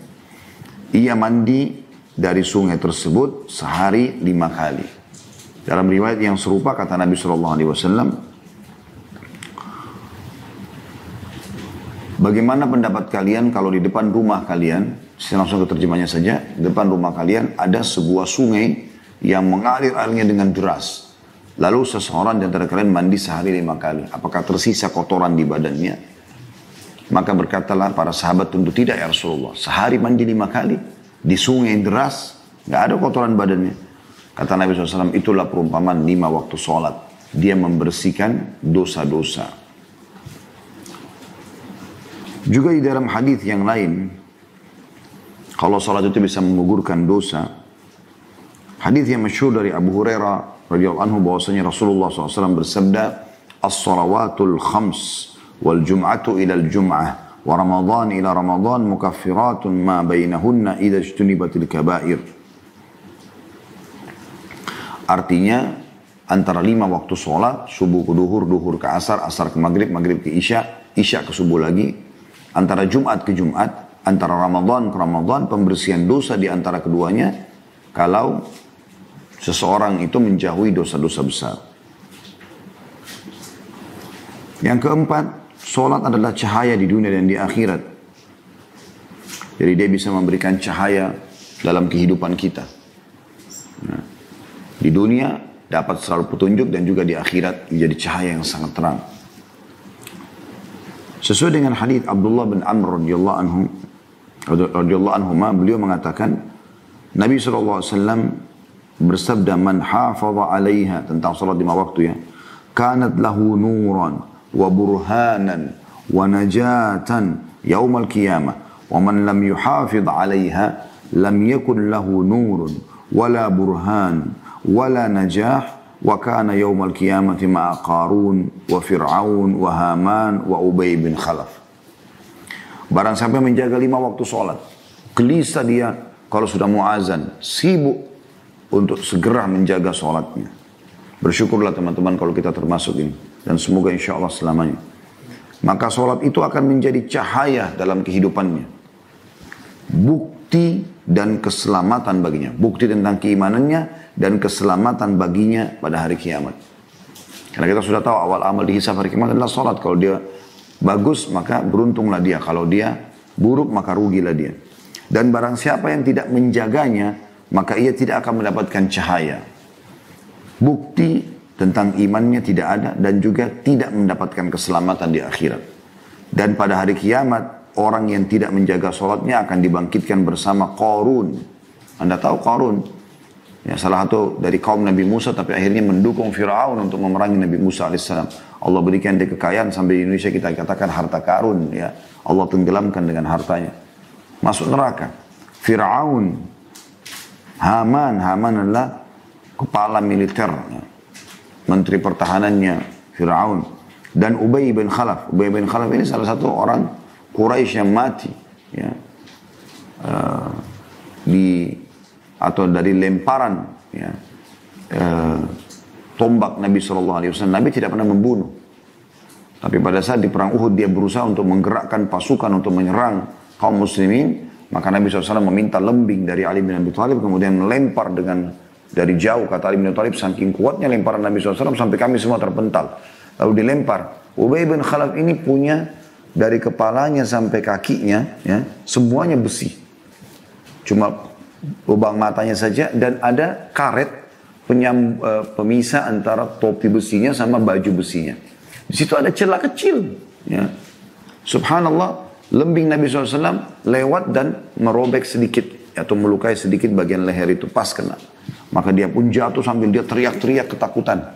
Ia mandi dari sungai tersebut sehari 5 kali. Dalam riwayat yang serupa kata Nabi SAW, bagaimana pendapat kalian kalau di depan rumah kalian, saya langsung ke terjemahnya saja, di depan rumah kalian ada sebuah sungai yang mengalir airnya dengan deras. Lalu seseorang di antara kalian mandi sehari 5 kali. Apakah tersisa kotoran di badannya? Maka berkatalah para sahabat, tentu tidak ya Rasulullah. Sehari mandi 5 kali di sungai yang deras, nggak ada kotoran badannya. Kata Nabi SAW, itulah perumpamaan 5 waktu sholat. Dia membersihkan dosa-dosa. Juga di dalam hadis yang lain, kalau salat itu bisa menggugurkan dosa. Hadis yang masyhur dari Abu Hurairah radhiyallahu anhu bahwasanya Rasulullah SAW bersabda, "As-salawatul khams wal jum'atu ila al-jum'ah wa Ramadan ila Ramadan mukaffiratun ma bainahunna idza ijtunibatil kaba'ir." Artinya antara 5 waktu sholat, subuh ke duhur, duhur ke asar, asar ke maghrib, maghrib ke isya, isya ke subuh lagi, antara Jumat ke Jumat, antara Ramadan ke Ramadan, pembersihan dosa di antara keduanya, kalau seseorang itu menjauhi dosa-dosa besar. Yang keempat, sholat adalah cahaya di dunia dan di akhirat. Jadi dia bisa memberikan cahaya dalam kehidupan kita. Nah, di dunia dapat selalu petunjuk dan juga di akhirat menjadi cahaya yang sangat terang. Sesuai dengan hadis Abdullah bin Amr radhiyallahu anhu, beliau mengatakan Nabi SAW bersabda, man hafadha 'alaiha, tentang salat 5 waktu ya, kanat lahu nuran wa burhanan wa najatan yaumal qiyamah, wa man lam yuhafidh 'alaiha lam yakun lahu nurun wala burhan wala najah, wa kana yaumal qiyamati ma'a Qarun wa Fir'aun wa Haman wa Ubay bin Khalaf. Barang sampai menjaga 5 waktu sholat, gelisah dia kalau sudah mau azan, sibuk untuk segera menjaga sholatnya. Bersyukurlah teman-teman kalau kita termasuk ini, dan semoga insya Allah selamanya. Maka sholat itu akan menjadi cahaya dalam kehidupannya, bukti dan keselamatan baginya, bukti tentang keimanannya dan keselamatan baginya pada hari kiamat. Karena kita sudah tahu awal amal dihisab hari kiamat adalah sholat. Kalau dia bagus maka beruntunglah dia, kalau dia buruk maka rugilah dia. Dan barang siapa yang tidak menjaganya maka ia tidak akan mendapatkan cahaya, bukti tentang imannya tidak ada, dan juga tidak mendapatkan keselamatan di akhirat. Dan pada hari kiamat orang yang tidak menjaga sholatnya akan dibangkitkan bersama Qarun. Anda tahu Qarun? Ya, salah satu dari kaum Nabi Musa, tapi akhirnya mendukung Fir'aun untuk memerangi Nabi Musa AS. Allah berikan dia kekayaan sampai di Indonesia kita katakan harta karun. Ya. Allah tenggelamkan dengan hartanya. Masuk neraka. Fir'aun. Haman adalah kepala militer. Ya. Menteri pertahanannya Fir'aun. Dan Ubay bin Khalaf. Ubay bin Khalaf ini salah satu orang Quraisy yang mati. Ya. Atau dari lemparan ya, tombak Nabi SAW. Nabi tidak pernah membunuh. Tapi pada saat di perang Uhud dia berusaha untuk menggerakkan pasukan untuk menyerang kaum muslimin. Maka Nabi SAW meminta lembing dari Ali bin Abi Thalib, kemudian melempar dari jauh. Kata Ali bin Abi Thalib, saking kuatnya lemparan Nabi SAW sampai kami semua terpental. Lalu dilempar. Ubay bin Khalaf ini punya dari kepalanya sampai kakinya ya, semuanya besi. Cuma lubang matanya saja, dan ada karet pemisah antara topi besinya sama baju besinya. Di situ ada celah kecil. Ya. Subhanallah, lembing Nabi SAW lewat dan merobek sedikit atau melukai sedikit bagian leher itu, pas kena. Maka dia pun jatuh sambil dia teriak-teriak ketakutan.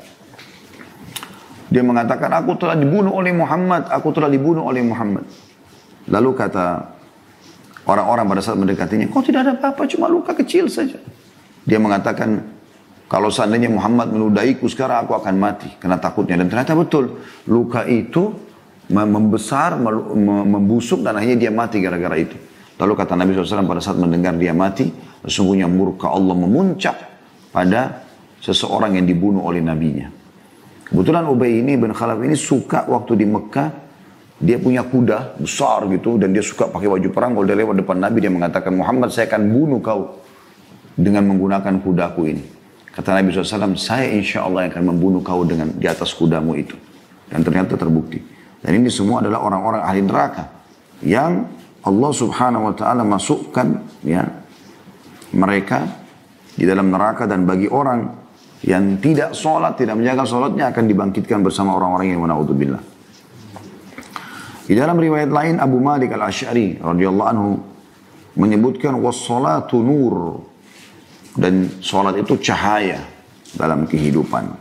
Dia mengatakan, aku telah dibunuh oleh Muhammad, aku telah dibunuh oleh Muhammad. Lalu kata orang-orang pada saat mendekatinya, kok tidak ada apa-apa, cuma luka kecil saja. Dia mengatakan, kalau seandainya Muhammad meludaiku sekarang aku akan mati karena takutnya. Dan ternyata betul, luka itu membesar, membusuk, dan akhirnya dia mati gara-gara itu. Lalu kata Nabi SAW pada saat mendengar dia mati, sesungguhnya murka Allah memuncak pada seseorang yang dibunuh oleh nabinya. Kebetulan Ubay ini bin Khalaf ini suka waktu di Mekah, dia punya kuda besar gitu, dan dia suka pakai baju perang. Kalau dia lewat depan Nabi, dia mengatakan, Muhammad, saya akan bunuh kau dengan menggunakan kudaku ini. Kata Nabi SAW, saya insya Allah akan membunuh kau dengan di atas kudamu itu. Dan ternyata terbukti. Dan ini semua adalah orang-orang ahli neraka yang Allah Subhanahu Wa Taala masukkan ya mereka di dalam neraka. Dan bagi orang yang tidak sholat, tidak menjaga sholatnya, akan dibangkitkan bersama orang-orang yang na'udzubillah. Di dalam riwayat lain Abu Malik Al-Asy'ari radhiyallahu anhu menyebutkan was-salatu nur, dan salat itu cahaya dalam kehidupan.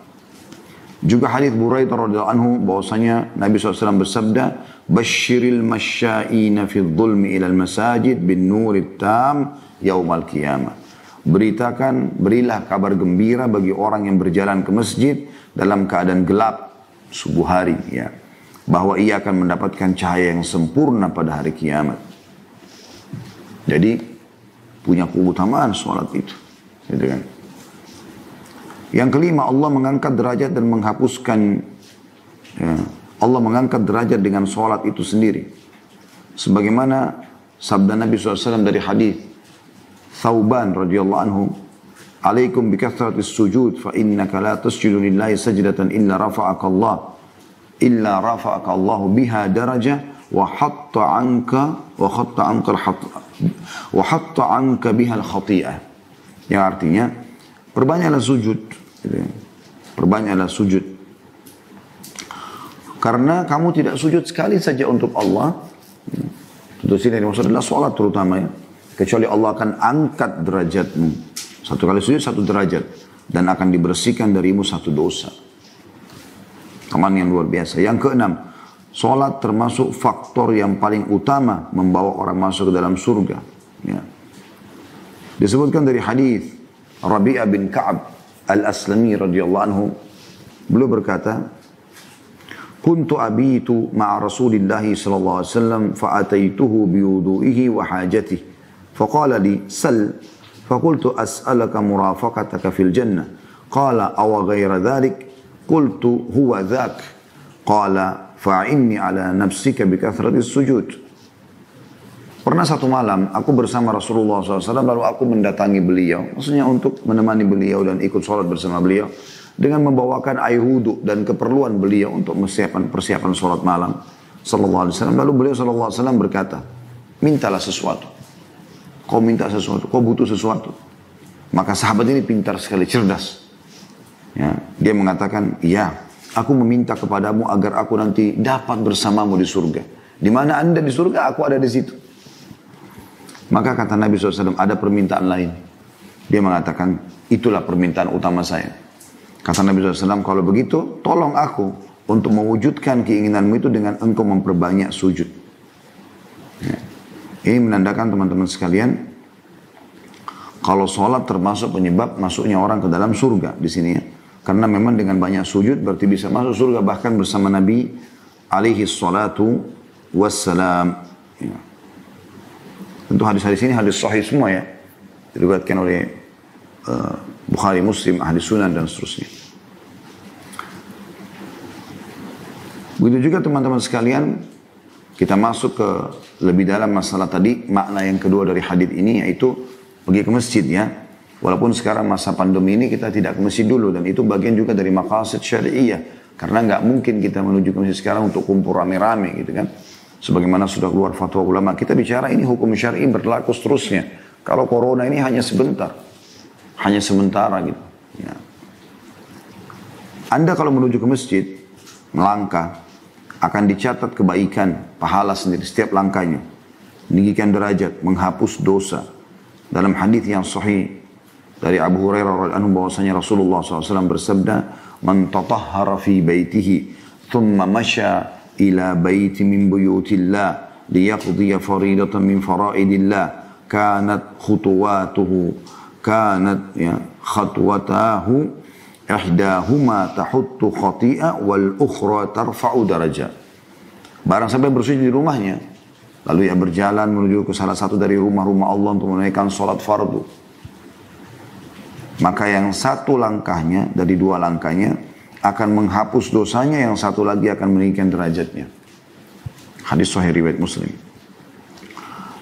Juga hadis Buraidah radhiyallahu anhu bahwasanya Nabi SAW bersabda, "Basyiril masya'ina fi dhulmi ila al-masajid bin nurit tam yaumal qiyamah." Berilah kabar gembira bagi orang yang berjalan ke masjid dalam keadaan gelap subuh hari ya, bahwa ia akan mendapatkan cahaya yang sempurna pada hari kiamat. Jadi punya keutamaan sholat itu, gitu kan? Yang kelima, Allah mengangkat derajat dan menghapuskan. Ya, Allah mengangkat derajat dengan sholat itu sendiri. Sebagaimana sabda Nabi SAW dari hadis Thauban radhiyallahu anhu, "Alaikum bikathratis sujud, fa innaka la tasjudu lillahi sajdatan illa rafa'aka Allah." Illa rafa'aka Allahu biha darajah wa hatta anka biha al-khati'ah. Yang artinya perbanyaklah sujud, gitu ya. Perbanyaklah sujud. Karena kamu tidak sujud sekali saja untuk Allah. Tentu sini yang maksud adalah sholat terutama ya. Kecuali Allah akan angkat derajatmu. Satu kali sujud satu derajat. Dan akan dibersihkan darimu satu dosa. Teman yang luar biasa. Yang keenam, sholat termasuk faktor yang paling utama membawa orang masuk ke dalam surga. Ya. Disebutkan dari hadis Rabi'ah bin Ka'ab al-Aslami radhiyallahu anhu, beliau berkata, "Kuntu abitu ma'a Rasulillah sallallahu alaihi wasallam fa'ataituhu biwudu'ihi wa hajatihi faqala li sal faqultu as'alaka murafaqataka fil jannah qala aw ghayra dhalik qultu huwa dhak qala fa'inni ala nafsika bi kathratis sujud." Pernah satu malam aku bersama Rasulullah SAW lalu aku mendatangi beliau, maksudnya untuk menemani beliau dan ikut sholat bersama beliau dengan membawakan air wudhu dan keperluan beliau untuk persiapan sholat malam sallallahu alaihi wasallam. Lalu beliau sallallahu alaihi wasallam berkata, mintalah sesuatu. Kau minta sesuatu, kau butuh sesuatu. Maka sahabat ini pintar sekali, cerdas. Ya, dia mengatakan, ya, aku meminta kepadamu agar aku nanti dapat bersamamu di surga. Di mana anda di surga, aku ada di situ. Maka kata Nabi SAW, ada permintaan lain. Dia mengatakan, itulah permintaan utama saya. Kata Nabi SAW, kalau begitu, tolong aku untuk mewujudkan keinginanmu itu dengan engkau memperbanyak sujud. Ya. Ini menandakan teman-teman sekalian, kalau sholat termasuk penyebab masuknya orang ke dalam surga di sini ya. Karena memang dengan banyak sujud berarti bisa masuk surga bahkan bersama Nabi alaihi salatu wassalam. Ya. Tentu hadis-hadis ini hadis sahih semua ya. Diriwayatkan oleh Bukhari, Muslim, Ahli Sunan dan seterusnya. Begitu juga teman-teman sekalian, kita masuk ke lebih dalam masalah tadi, makna yang kedua dari hadis ini yaitu pergi ke masjid ya. Walaupun sekarang masa pandemi ini kita tidak ke masjid dulu dan itu bagian juga dari maqasid syari'iyah. Karena nggak mungkin kita menuju ke masjid sekarang untuk kumpul rame-rame gitu kan. Sebagaimana sudah keluar fatwa ulama, kita bicara ini hukum syar'i berlaku seterusnya. Kalau corona ini hanya sebentar. Hanya sementara gitu. Ya. Anda kalau menuju ke masjid, melangkah, akan dicatat kebaikan, pahala sendiri setiap langkahnya. Meninggikan derajat, menghapus dosa. Dalam hadis yang sahih dari Abu Hurairah radhiyallahu anhu bahwasanya Rasulullah SAW bersabda, "Man tatahhara fi baitihi, thumma masya ila baiti min buyutillah, liyaqdiya faridatan min faraidillah, kanat khutuwatuhu khatwatahu ihdahuma tahuttu khati'a wal ukhra tarfa'u darajat." Barang sampai bersujud di rumahnya, lalu ia berjalan menuju ke salah satu dari rumah-rumah Allah untuk menunaikan salat fardu, maka yang satu langkahnya dari dua langkahnya akan menghapus dosanya, yang satu lagi akan meninggikan derajatnya. Hadis sahih riwayat Muslim.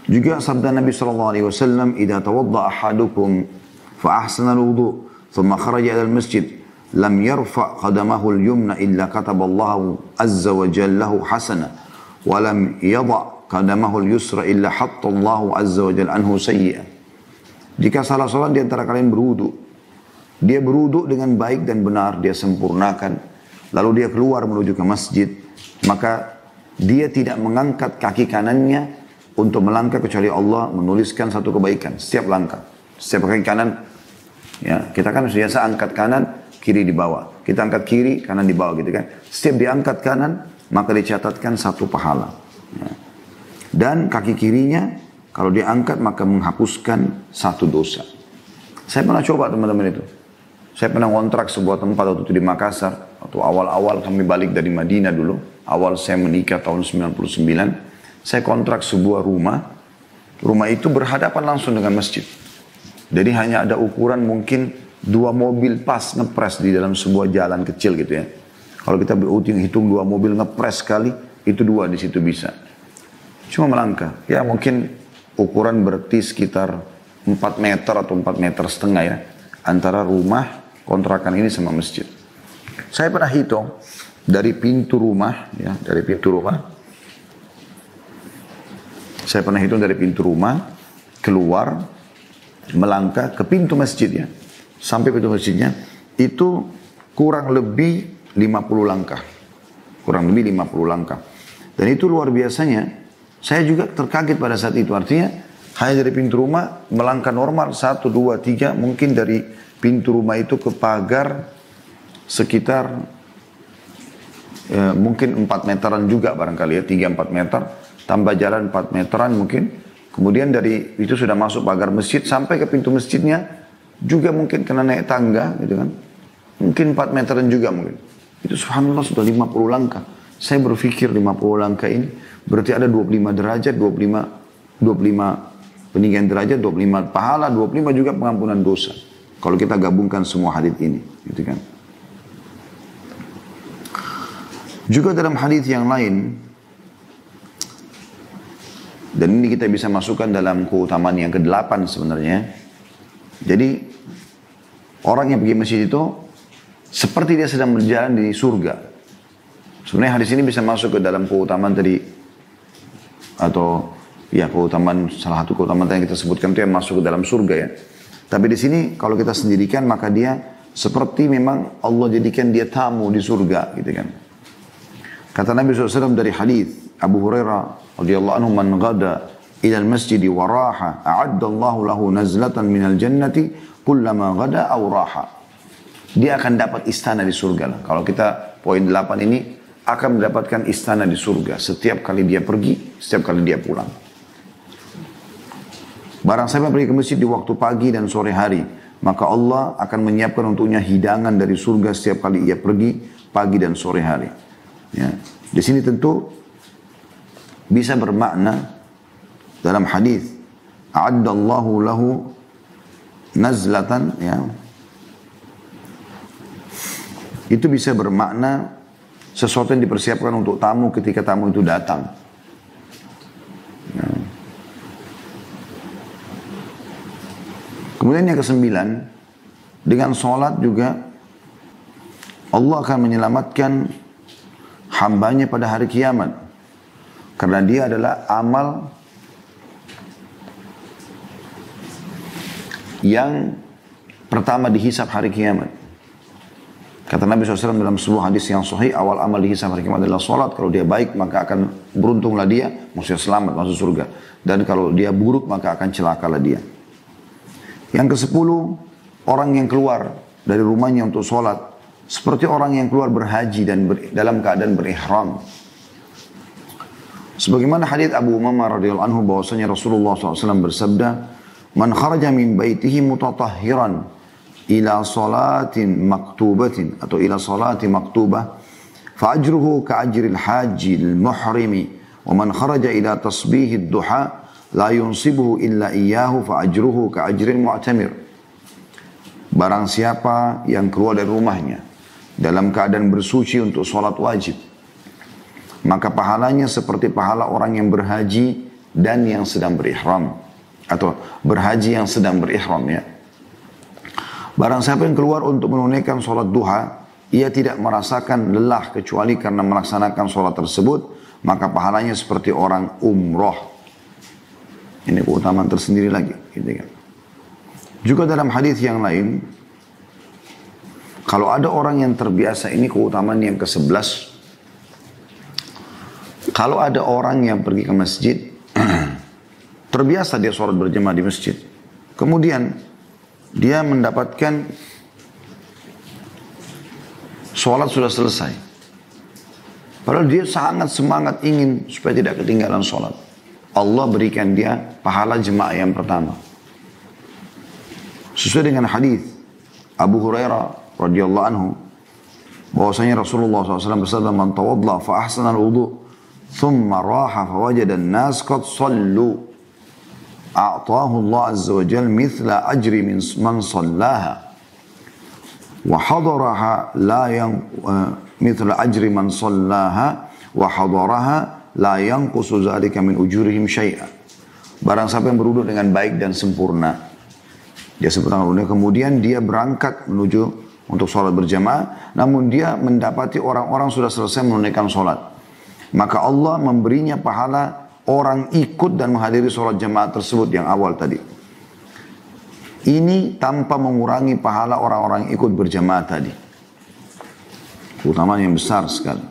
Juga sabda Nabi SAW, "Idza tawadda ahadukum fa ahsana al-wudu, thumma kharaja ila al-masjid, lam yarfa qadamahu al-yumna illa kataba Allah azza wa jalla lahu hasana, wa lam yadha qadamahu al-yusra illa hatta Allah azza wa jalla anhu sayyi'an." Jika salah salat di antara kalian berwudu, dia berwudu dengan baik dan benar, dia sempurnakan, lalu dia keluar menuju ke masjid, maka dia tidak mengangkat kaki kanannya untuk melangkah kecuali Allah menuliskan satu kebaikan setiap langkah. Setiap kaki kanan, ya kita kan biasa angkat kanan, kiri di bawah. Kita angkat kiri, kanan di bawah gitu kan. Setiap diangkat kanan, maka dicatatkan satu pahala. Ya. Dan kaki kirinya, kalau diangkat maka menghapuskan satu dosa. Saya pernah coba teman-teman itu. Saya pernah kontrak sebuah tempat waktu itu di Makassar. Waktu awal-awal kami balik dari Madinah dulu. Awal saya menikah tahun 99. Saya kontrak sebuah rumah. Rumah itu berhadapan langsung dengan masjid. Jadi hanya ada ukuran mungkin 2 mobil pas ngepres di dalam sebuah jalan kecil gitu ya. Kalau kita hitung 2 mobil ngepres sekali, itu 2 di situ bisa. Cuma melangkah. Ya mungkin ukuran berarti sekitar 4 meter atau 4,5 meter ya. Antara rumah kontrakan ini sama masjid. Saya pernah hitung dari pintu rumah, ya, dari pintu rumah Saya pernah hitung dari pintu rumah, keluar, melangkah ke pintu masjidnya. Sampai pintu masjidnya, itu kurang lebih 50 langkah. Kurang lebih 50 langkah. Dan itu luar biasanya, saya juga terkaget pada saat itu. Artinya, hanya dari pintu rumah, melangkah normal, 1, 2, 3, mungkin dari pintu rumah itu ke pagar, sekitar mungkin 4 meteran juga barangkali ya, 3-4 meter, tambah jalan 4 meteran mungkin. Kemudian dari itu sudah masuk pagar masjid, sampai ke pintu masjidnya, juga mungkin kena naik tangga gitu kan. Mungkin 4 meteran juga mungkin. Itu subhanallah sudah 50 langkah. Saya berpikir 50 langkah ini, berarti ada 25 derajat, 25 peninggian derajat, 25 pahala, 25 juga pengampunan dosa. Kalau kita gabungkan semua hadis ini, gitu kan. Juga dalam hadis yang lain, dan ini kita bisa masukkan dalam keutamaan yang ke-8 sebenarnya. Jadi, orang yang pergi masjid itu, seperti dia sedang berjalan di surga. Sebenarnya hadis ini bisa masuk ke dalam keutamaan tadi, atau ya keutamaan, salah satu keutamaan yang kita sebutkan itu yang masuk ke dalam surga ya. Tapi di sini kalau kita sendirikan, maka dia seperti memang Allah jadikan dia tamu di surga gitu kan. Kata Nabi SAW dari hadis Abu Hurairah radhiyallahu anhu, man ghada ila al-masjid wa raha a'adda Allahu lahu nazlatan minal jannati kullama ghada aw raha. Dia akan dapat istana di surga lah. Kalau kita poin 8 ini akan mendapatkan istana di surga setiap kali dia pergi, setiap kali dia pulang. Barang siapa pergi ke masjid di waktu pagi dan sore hari, maka Allah akan menyiapkan untuknya hidangan dari surga setiap kali ia pergi pagi dan sore hari. Ya. Di sini tentu bisa bermakna dalam hadis a'addallahu lahu nazlatan, ya. Itu bisa bermakna sesuatu yang dipersiapkan untuk tamu ketika tamu itu datang. Ya. Kemudian yang ke-9, dengan sholat juga Allah akan menyelamatkan hambanya pada hari kiamat. Karena dia adalah amal yang pertama dihisab hari kiamat. Kata Nabi SAW dalam sebuah hadis yang sahih, awal amal dihisab hari kiamat adalah sholat. Kalau dia baik maka akan beruntunglah dia, maksudnya selamat masuk surga. Dan kalau dia buruk maka akan celakalah dia. Yang ke-10, orang yang keluar dari rumahnya untuk sholat seperti orang yang keluar berhaji dan dalam keadaan berihram. Sebagaimana hadits Abu Umamah radhiyallahu anhu bahwasanya Rasulullah SAW bersabda, "Man kharaja min baitihi mutatahhiran ila salatin maktubatin atau ila salati maktubah, fa ajruhu ka ajril hajil muhrimi, wa man kharaja ila tasbihid duha la yunsibuhu illa iyyahu fa ajruhu ka ajril mu'tamir." Barang siapa yang keluar dari rumahnya dalam keadaan bersuci untuk sholat wajib, maka pahalanya seperti pahala orang yang berhaji dan yang sedang berihram. Atau berhaji yang sedang berihram ya. Barang siapa yang keluar untuk menunaikan sholat duha, ia tidak merasakan lelah kecuali karena melaksanakan sholat tersebut, maka pahalanya seperti orang umroh. Ini keutamaan tersendiri lagi. Gitu kan. Juga dalam hadis yang lain, kalau ada orang yang terbiasa, ini keutamaan yang ke-11. Kalau ada orang yang pergi ke masjid, terbiasa dia sholat berjamaah di masjid. Kemudian, dia mendapatkan sholat sudah selesai. Padahal dia sangat semangat ingin supaya tidak ketinggalan sholat. Allah berikan dia pahala jemaah yang pertama. Sesuai dengan hadis Abu Hurairah radhiyallahu anhu, bahwasanya Rasulullah SAW bersabda, "Man tawadda fa ahsana al-wudu, thumma raha fa wajada an-nas qad sallu, a'tahu Allah azza wa jalla mithla ajri man sallaha, wa hadaraha la yang mithla ajri man sallaha, wa hadaraha la yanqusu dzalika min ujurihim syai'a." Barang siapa yang berwudu dengan baik dan sempurna, dia sempurna kemudian dia berangkat menuju untuk sholat berjamaah, namun dia mendapati orang-orang sudah selesai menunaikan sholat, maka Allah memberinya pahala orang ikut dan menghadiri sholat jamaah tersebut yang awal tadi. Ini tanpa mengurangi pahala orang-orang yang ikut berjamaah tadi. Utamanya yang besar sekali.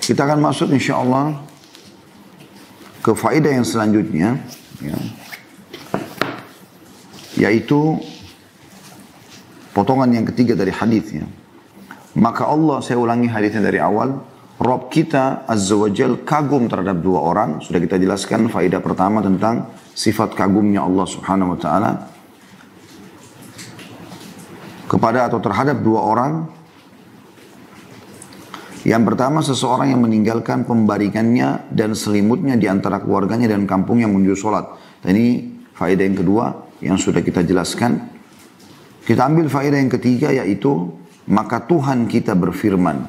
Kita akan masuk insya Allah ke faedah yang selanjutnya. Ya, yaitu potongan yang ketiga dari hadisnya. Maka Allah, saya ulangi hadisnya dari awal, Rabb kita Azza wa Jal kagum terhadap dua orang. Sudah kita jelaskan faedah pertama tentang sifat kagumnya Allah Subhanahu wa Ta'ala kepada atau terhadap dua orang. Yang pertama, seseorang yang meninggalkan pembaringannya dan selimutnya di antara keluarganya dan kampungnya menuju sholat. Dan ini faedah yang kedua yang sudah kita jelaskan. Kita ambil faedah yang ketiga, yaitu maka Tuhan kita berfirman.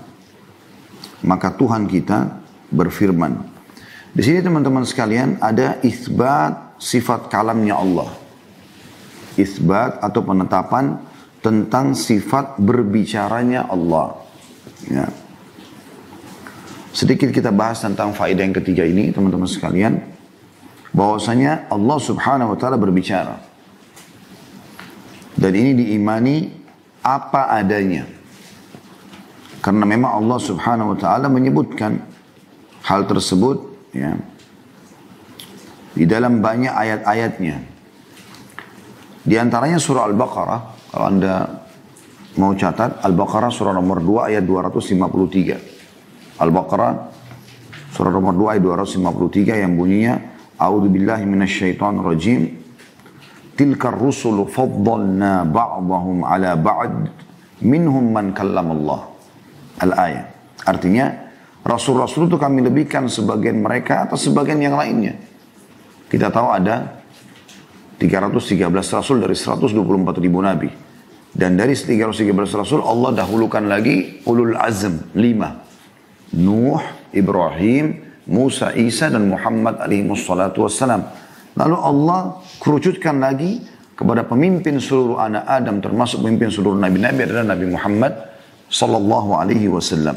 Maka Tuhan kita berfirman. Di sini teman-teman sekalian ada isbat sifat kalamnya Allah. Isbat atau penetapan tentang sifat berbicaranya Allah. Ya. Sedikit kita bahas tentang faedah yang ketiga ini teman-teman sekalian. Bahwasanya Allah Subhanahu wa Ta'ala berbicara. Dan ini diimani apa adanya. Karena memang Allah Subhanahu wa Ta'ala menyebutkan hal tersebut ya, di dalam banyak ayat-ayatnya. Di antaranya surah Al-Baqarah. Kalau Anda mau catat, Al-Baqarah surah nomor 2 ayat 253. Al-Baqarah surah nomor 2 ayat 253 yang bunyinya, A'udzubillahi minasyaitonir rajim. Tilkar rusulu faddalna ba'dahum ala ba'd minhum man kallamallah. Al-ayat. Artinya, rasul-rasul itu kami lebihkan sebagian mereka atau sebagian yang lainnya. Kita tahu ada 313 rasul dari 124 ribu nabi. Dan dari 313 rasul Allah dahulukan lagi ulul azm 5. Nuh, Ibrahim, Musa, Isa dan Muhammad alaihi wassalatu wassalam. Lalu Allah kerucutkan lagi kepada pemimpin seluruh anak Adam, termasuk pemimpin seluruh nabi-nabi adalah Nabi Muhammad sallallahu alaihi wasallam.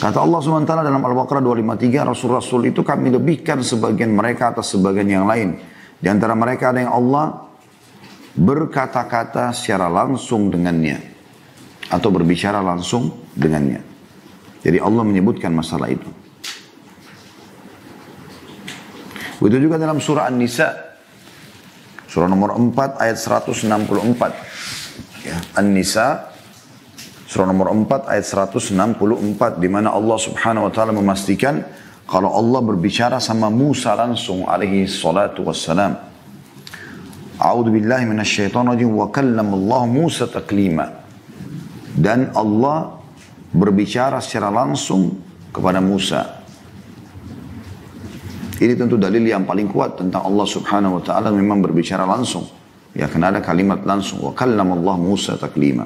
Kata Allah SWT dalam Al-Baqarah 253, Rasul-Rasul itu kami lebihkan sebagian mereka atas sebagian yang lain. Di antara mereka ada yang Allah berkata-kata secara langsung dengannya. Atau berbicara langsung dengannya. Jadi Allah menyebutkan masalah itu. Begitu juga dalam surah An-Nisa. Surah nomor 4 ayat 164. Ya, An-Nisa. Surah nomor 4 ayat 164. Di mana Allah Subhanahu wa Ta'ala memastikan kalau Allah berbicara sama Musa langsung alaihi salatu wassalam. A'udzu billahi minasyaitonir rajim wa kallamallahu Musa taklima. Dan Allah berbicara secara langsung kepada Musa. Ini tentu dalil yang paling kuat tentang Allah Subhanahu wa Ta'ala memang berbicara langsung. Ya, karena ada kalimat langsung. Wa kallamallahu Musa taklima.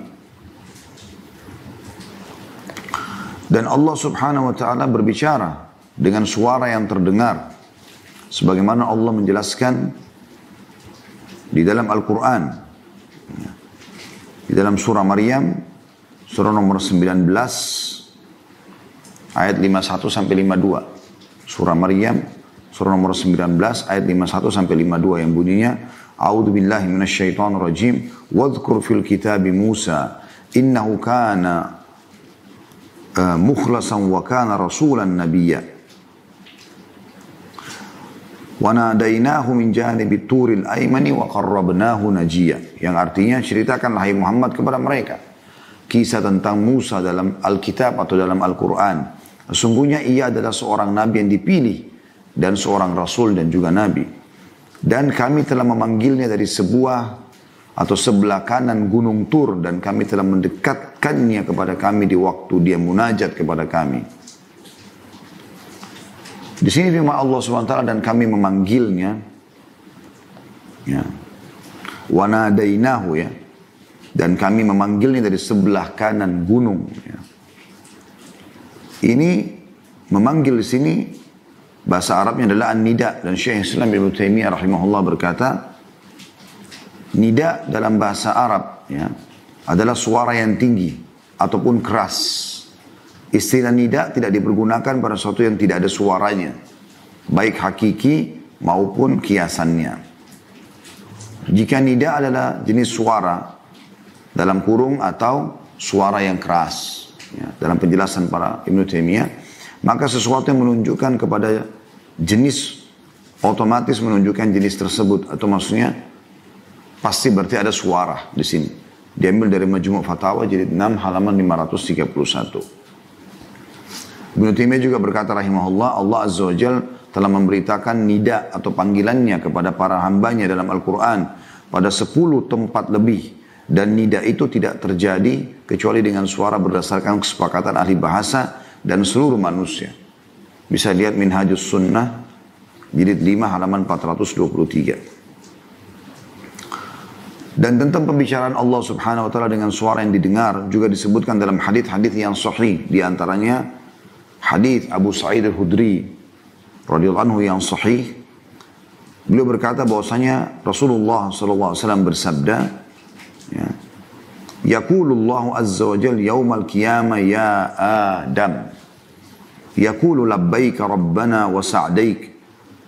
Dan Allah Subhanahu wa Ta'ala berbicara dengan suara yang terdengar. Sebagaimana Allah menjelaskan di dalam Al-Quran. Di dalam surah Maryam, surah nomor 19, ayat 51 sampai 52. Surah Maryam, surah nomor 19, ayat 51 sampai 52 yang bunyinya, A'udzu billahi minasyaitonir rajim, wadhkur fil kitabi Musa, innahu kana mukhlasan wa kana rasulan nabiyya. Wa nadainahu min janibi turil aymani wa qarrabnahu najiyya. Yang artinya ceritakanlah hai Muhammad kepada mereka kisah tentang Musa dalam Alkitab atau dalam Al-Quran. Sesungguhnya ia adalah seorang nabi yang dipilih dan seorang rasul dan juga nabi. Dan kami telah memanggilnya dari sebuah atau sebelah kanan gunung Tur dan kami telah mendekatkannya kepada kami di waktu dia munajat kepada kami. Di sini firman Allah SWT dan kami memanggilnya, ya, wa nadainahu, ya, dan kami memanggilnya dari sebelah kanan gunung. Ya. Ini memanggil di sini bahasa Arabnya adalah an-nida, dan Syekh Islam Ibnu Taimiyah rahimahullah berkata, nida dalam bahasa Arab ya adalah suara yang tinggi ataupun keras. Istilah nida tidak dipergunakan pada sesuatu yang tidak ada suaranya, baik hakiki maupun kiasannya. Jika nida adalah jenis suara dalam kurung atau suara yang keras, ya, dalam penjelasan para Ibnu Taimiyah, maka sesuatu yang menunjukkan kepada jenis otomatis menunjukkan jenis tersebut, atau maksudnya pasti berarti ada suara di sini. Diambil dari Majmu' Fatawa jilid 6 halaman 531. Ibnu Taimiyah juga berkata rahimahullah, Allah Azza wa Jal telah memberitakan nida atau panggilannya kepada para hambanya dalam Al-Quran pada 10 tempat lebih. Dan nida itu tidak terjadi kecuali dengan suara berdasarkan kesepakatan ahli bahasa dan seluruh manusia. Bisa lihat Minhajus Sunnah jilid 5 halaman 423. Dan tentang pembicaraan Allah Subhanahu wa taala dengan suara yang didengar juga disebutkan dalam hadis-hadis yang sahih, di antaranya hadis Abu Sa'id Al-Khudri radhiyallahu anhu yang sahih. Beliau berkata bahwasanya Rasulullah sallallahu alaihi wasallam bersabda, ya, yaqulullahu azza wa jalla yaumal qiyamah ya Adam, yaqulu labbaika rabbana wa sa'daik,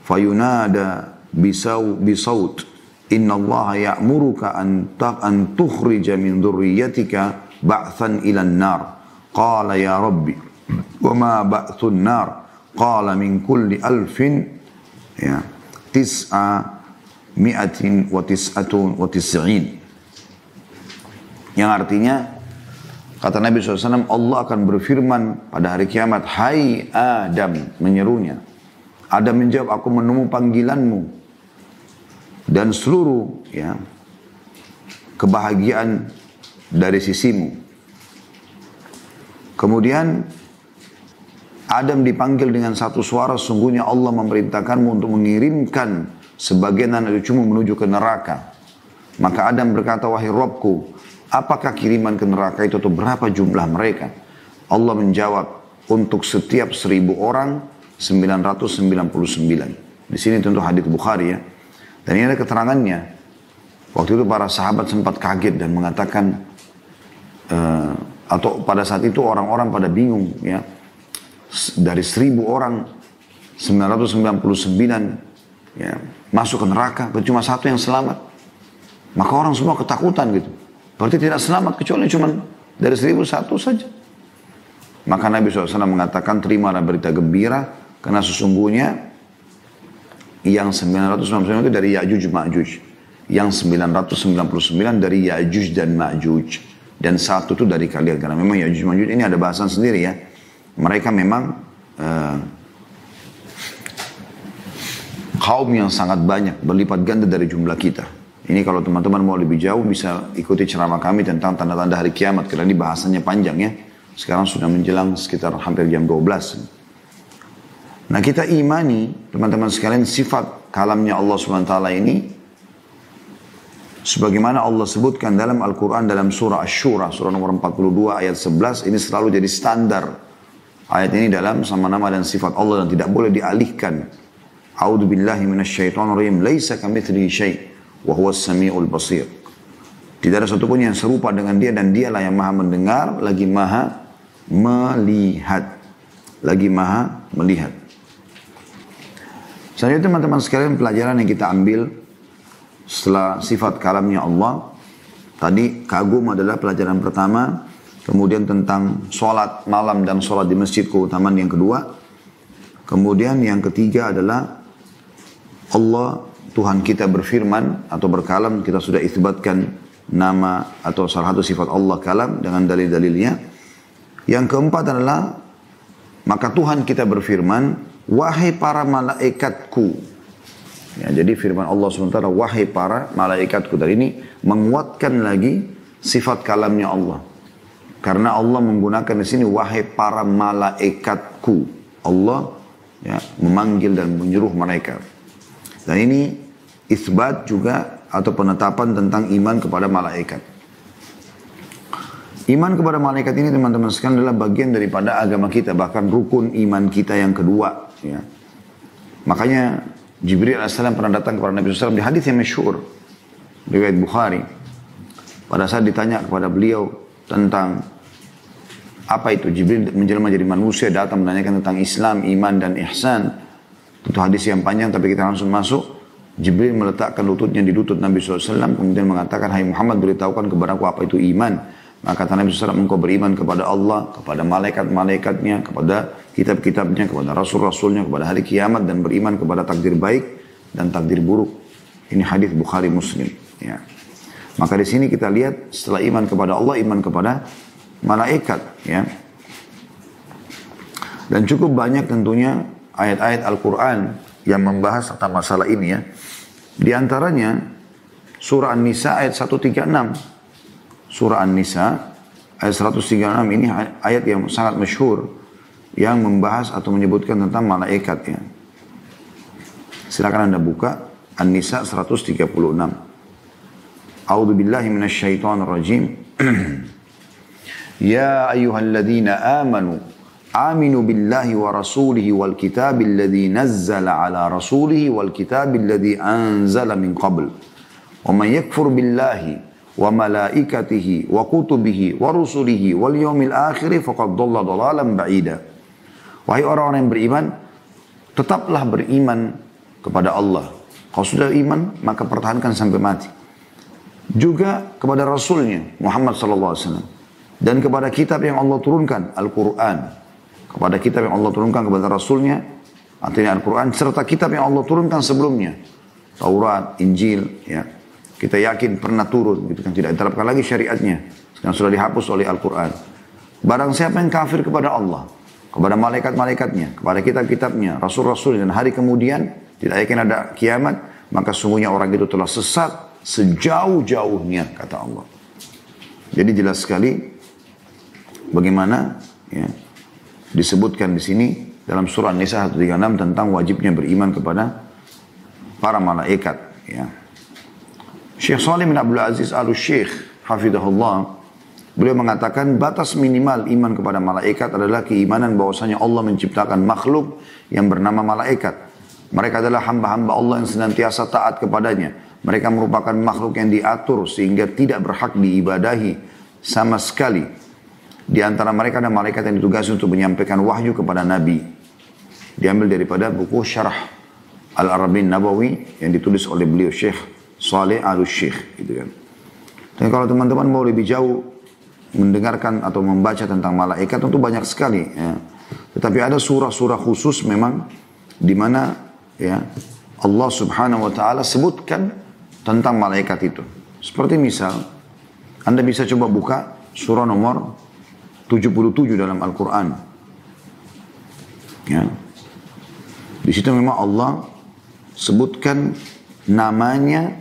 fayunada bisawt inna Allah ya'muruka an tukhrija min dhurriyyatika ba'than ila an-nar. Qala ya rabbi wa ma ba'thun nar? Qala min kulli alfin, ya, mi'atin wa tis'atun wa tis'in. Yang artinya, kata Nabi SAW, Allah akan berfirman pada hari kiamat, hai Adam, menyerunya. Adam menjawab, aku menemu panggilanmu dan seluruh, ya, kebahagiaan dari sisimu. Kemudian Adam dipanggil dengan satu suara, sungguhnya Allah memerintahkanmu untuk mengirimkan sebagian anak cucumu menuju ke neraka. Maka Adam berkata, wahai Rabbku, apakah kiriman ke neraka itu atau berapa jumlah mereka? Allah menjawab, untuk setiap 1000 orang 999. Di sini tentu hadits Bukhari, ya. Dan ini ada keterangannya. Waktu itu para sahabat sempat kaget dan mengatakan, atau pada saat itu orang-orang pada bingung, ya. Dari 1000 orang 999, ya, masuk ke neraka, cuma satu yang selamat. Maka orang semua ketakutan gitu. Berarti tidak selamat kecuali cuma dari 1001 saja. Maka Nabi SAW mengatakan, terimalah berita gembira, karena sesungguhnya yang 999 itu dari Ya'juj Ma'juj, yang 999 dari Ya'juj dan Ma'juj, dan satu itu dari kalian. Karena memang Ya'juj Ma'juj ini ada bahasan sendiri, ya. Mereka memang kaum yang sangat banyak, berlipat ganda dari jumlah kita. Ini kalau teman-teman mau lebih jauh bisa ikuti ceramah kami tentang tanda-tanda hari kiamat, karena ini bahasanya panjang, ya. Sekarang sudah menjelang sekitar hampir jam 12. Nah, kita imani, teman-teman sekalian, sifat kalamnya Allah SWT ini sebagaimana Allah sebutkan dalam Al-Quran dalam surah Asy-Syura, surah nomor 42 ayat 11, ini selalu jadi standar. Ayat ini dalam sama nama dan sifat Allah dan tidak boleh dialihkan. A'udzu billahi minasyaitonir rajim, laisa kamitslihi syai' wa huwas samiul basir. Tidak ada satupun yang serupa dengan dia, dan dialah yang maha mendengar lagi maha melihat. Lagi maha melihat. Selanjutnya teman-teman sekalian, pelajaran yang kita ambil setelah sifat kalamnya Allah. Tadi kagum adalah pelajaran pertama. Kemudian tentang sholat malam dan sholat di masjid, keutamaan yang kedua. Kemudian yang ketiga adalah Allah, Tuhan kita berfirman atau berkalam. Kita sudah isbatkan nama atau salah satu sifat Allah kalam dengan dalil-dalilnya. Yang keempat adalah, maka Tuhan kita berfirman, wahai para malaikatku. Ya, jadi firman Allah SWT, wahai para malaikatku. Dari ini menguatkan lagi sifat kalamnya Allah. Karena Allah menggunakan di sini wahai para malaikatku. Allah, ya, memanggil dan menyuruh mereka. Dan ini isbat juga atau penetapan tentang iman kepada malaikat. Iman kepada malaikat ini teman-teman sekalian adalah bagian daripada agama kita, bahkan rukun iman kita yang kedua. Ya. Makanya Jibril AS pernah datang kepada Nabi SAW di hadis yang masyhur riwayat Bukhari. Pada saat ditanya kepada beliau tentang Apa itu? Jibril menjelma jadi manusia, datang menanyakan tentang Islam, iman, dan ihsan. Tentu hadis yang panjang, tapi kita langsung masuk. Jibril meletakkan lututnya di lutut Nabi SAW, kemudian mengatakan, hai Muhammad, beritahukan kepada aku apa itu iman. Maka kata Nabi SAW, engkau beriman kepada Allah, kepada malaikat-malaikatnya, kepada kitab-kitabnya, kepada rasul-rasulnya, kepada hari kiamat, dan beriman kepada takdir baik dan takdir buruk. Ini hadis Bukhari Muslim. Ya. Maka di sini kita lihat setelah iman kepada Allah, iman kepada malaikat. Ya. Dan cukup banyak tentunya ayat-ayat Al-Quran yang membahas tentang masalah ini. Ya. Di antaranya surah An-Nisa ayat 136. Surah An-Nisa ayat 136 ini ayat yang sangat masyhur yang membahas atau menyebutkan tentang malaikat. Ya. Silakan Anda buka An-Nisa 136. A'udzu billahi minasyaitonir rajim. Ya ayyuhalladzina amanu aminu billahi wa rasulihi wal kitabil ladzi nazzala ala rasulihi wal kitabil ladzi anzala min qabl. Wa man yakfur billahi wa malaikatihi wa kutubihi wa rusulihi wal yawmil akhir faqad dhalla dhalalan ba'ida. Wahai orang-orang yang beriman, tetaplah beriman kepada Allah. Kalau sudah iman, maka pertahankan sampai mati. Juga kepada Rasulnya Muhammad SAW. Dan kepada kitab yang Allah turunkan, Al-Quran. Kepada kitab yang Allah turunkan kepada Rasulnya, artinya Al-Quran, serta kitab yang Allah turunkan sebelumnya. Taurat, Injil, ya. Kita yakin pernah turun, gitu kan. Tidak diterapkan lagi syariatnya. Sekarang sudah dihapus oleh Al-Quran. Barang siapa yang kafir kepada Allah, kepada malaikat-malaikatnya, kepada kitab-kitabnya, Rasul-Rasul, dan hari kemudian, tidak yakin ada kiamat, maka sungguhnya orang itu telah sesat sejauh-jauhnya, kata Allah. Jadi jelas sekali bagaimana ya, disebutkan di sini dalam surah An-Nisa 136 tentang wajibnya beriman kepada para malaikat. Ya. Syekh Shalih bin Abdul Aziz Al-Syekh hafidhahullah, beliau mengatakan batas minimal iman kepada malaikat adalah keimanan bahwasanya Allah menciptakan makhluk yang bernama malaikat. Mereka adalah hamba-hamba Allah yang senantiasa taat kepadanya. Mereka merupakan makhluk yang diatur sehingga tidak berhak diibadahi sama sekali. Di antara mereka ada malaikat yang ditugasi untuk menyampaikan wahyu kepada Nabi. Diambil daripada buku Syarah Al-Arabin Nabawi yang ditulis oleh beliau Syekh Shalih Al-Syekh. Gitu kan. Dan kalau teman-teman mau lebih jauh mendengarkan atau membaca tentang malaikat tentu banyak sekali. Ya. Tetapi ada surah-surah khusus memang di mana ya, Allah Subhanahu Wa Taala sebutkan tentang malaikat itu. Seperti misal, Anda bisa coba buka surah nomor 77 dalam Al-Quran. Ya. Di situ memang Allah sebutkan namanya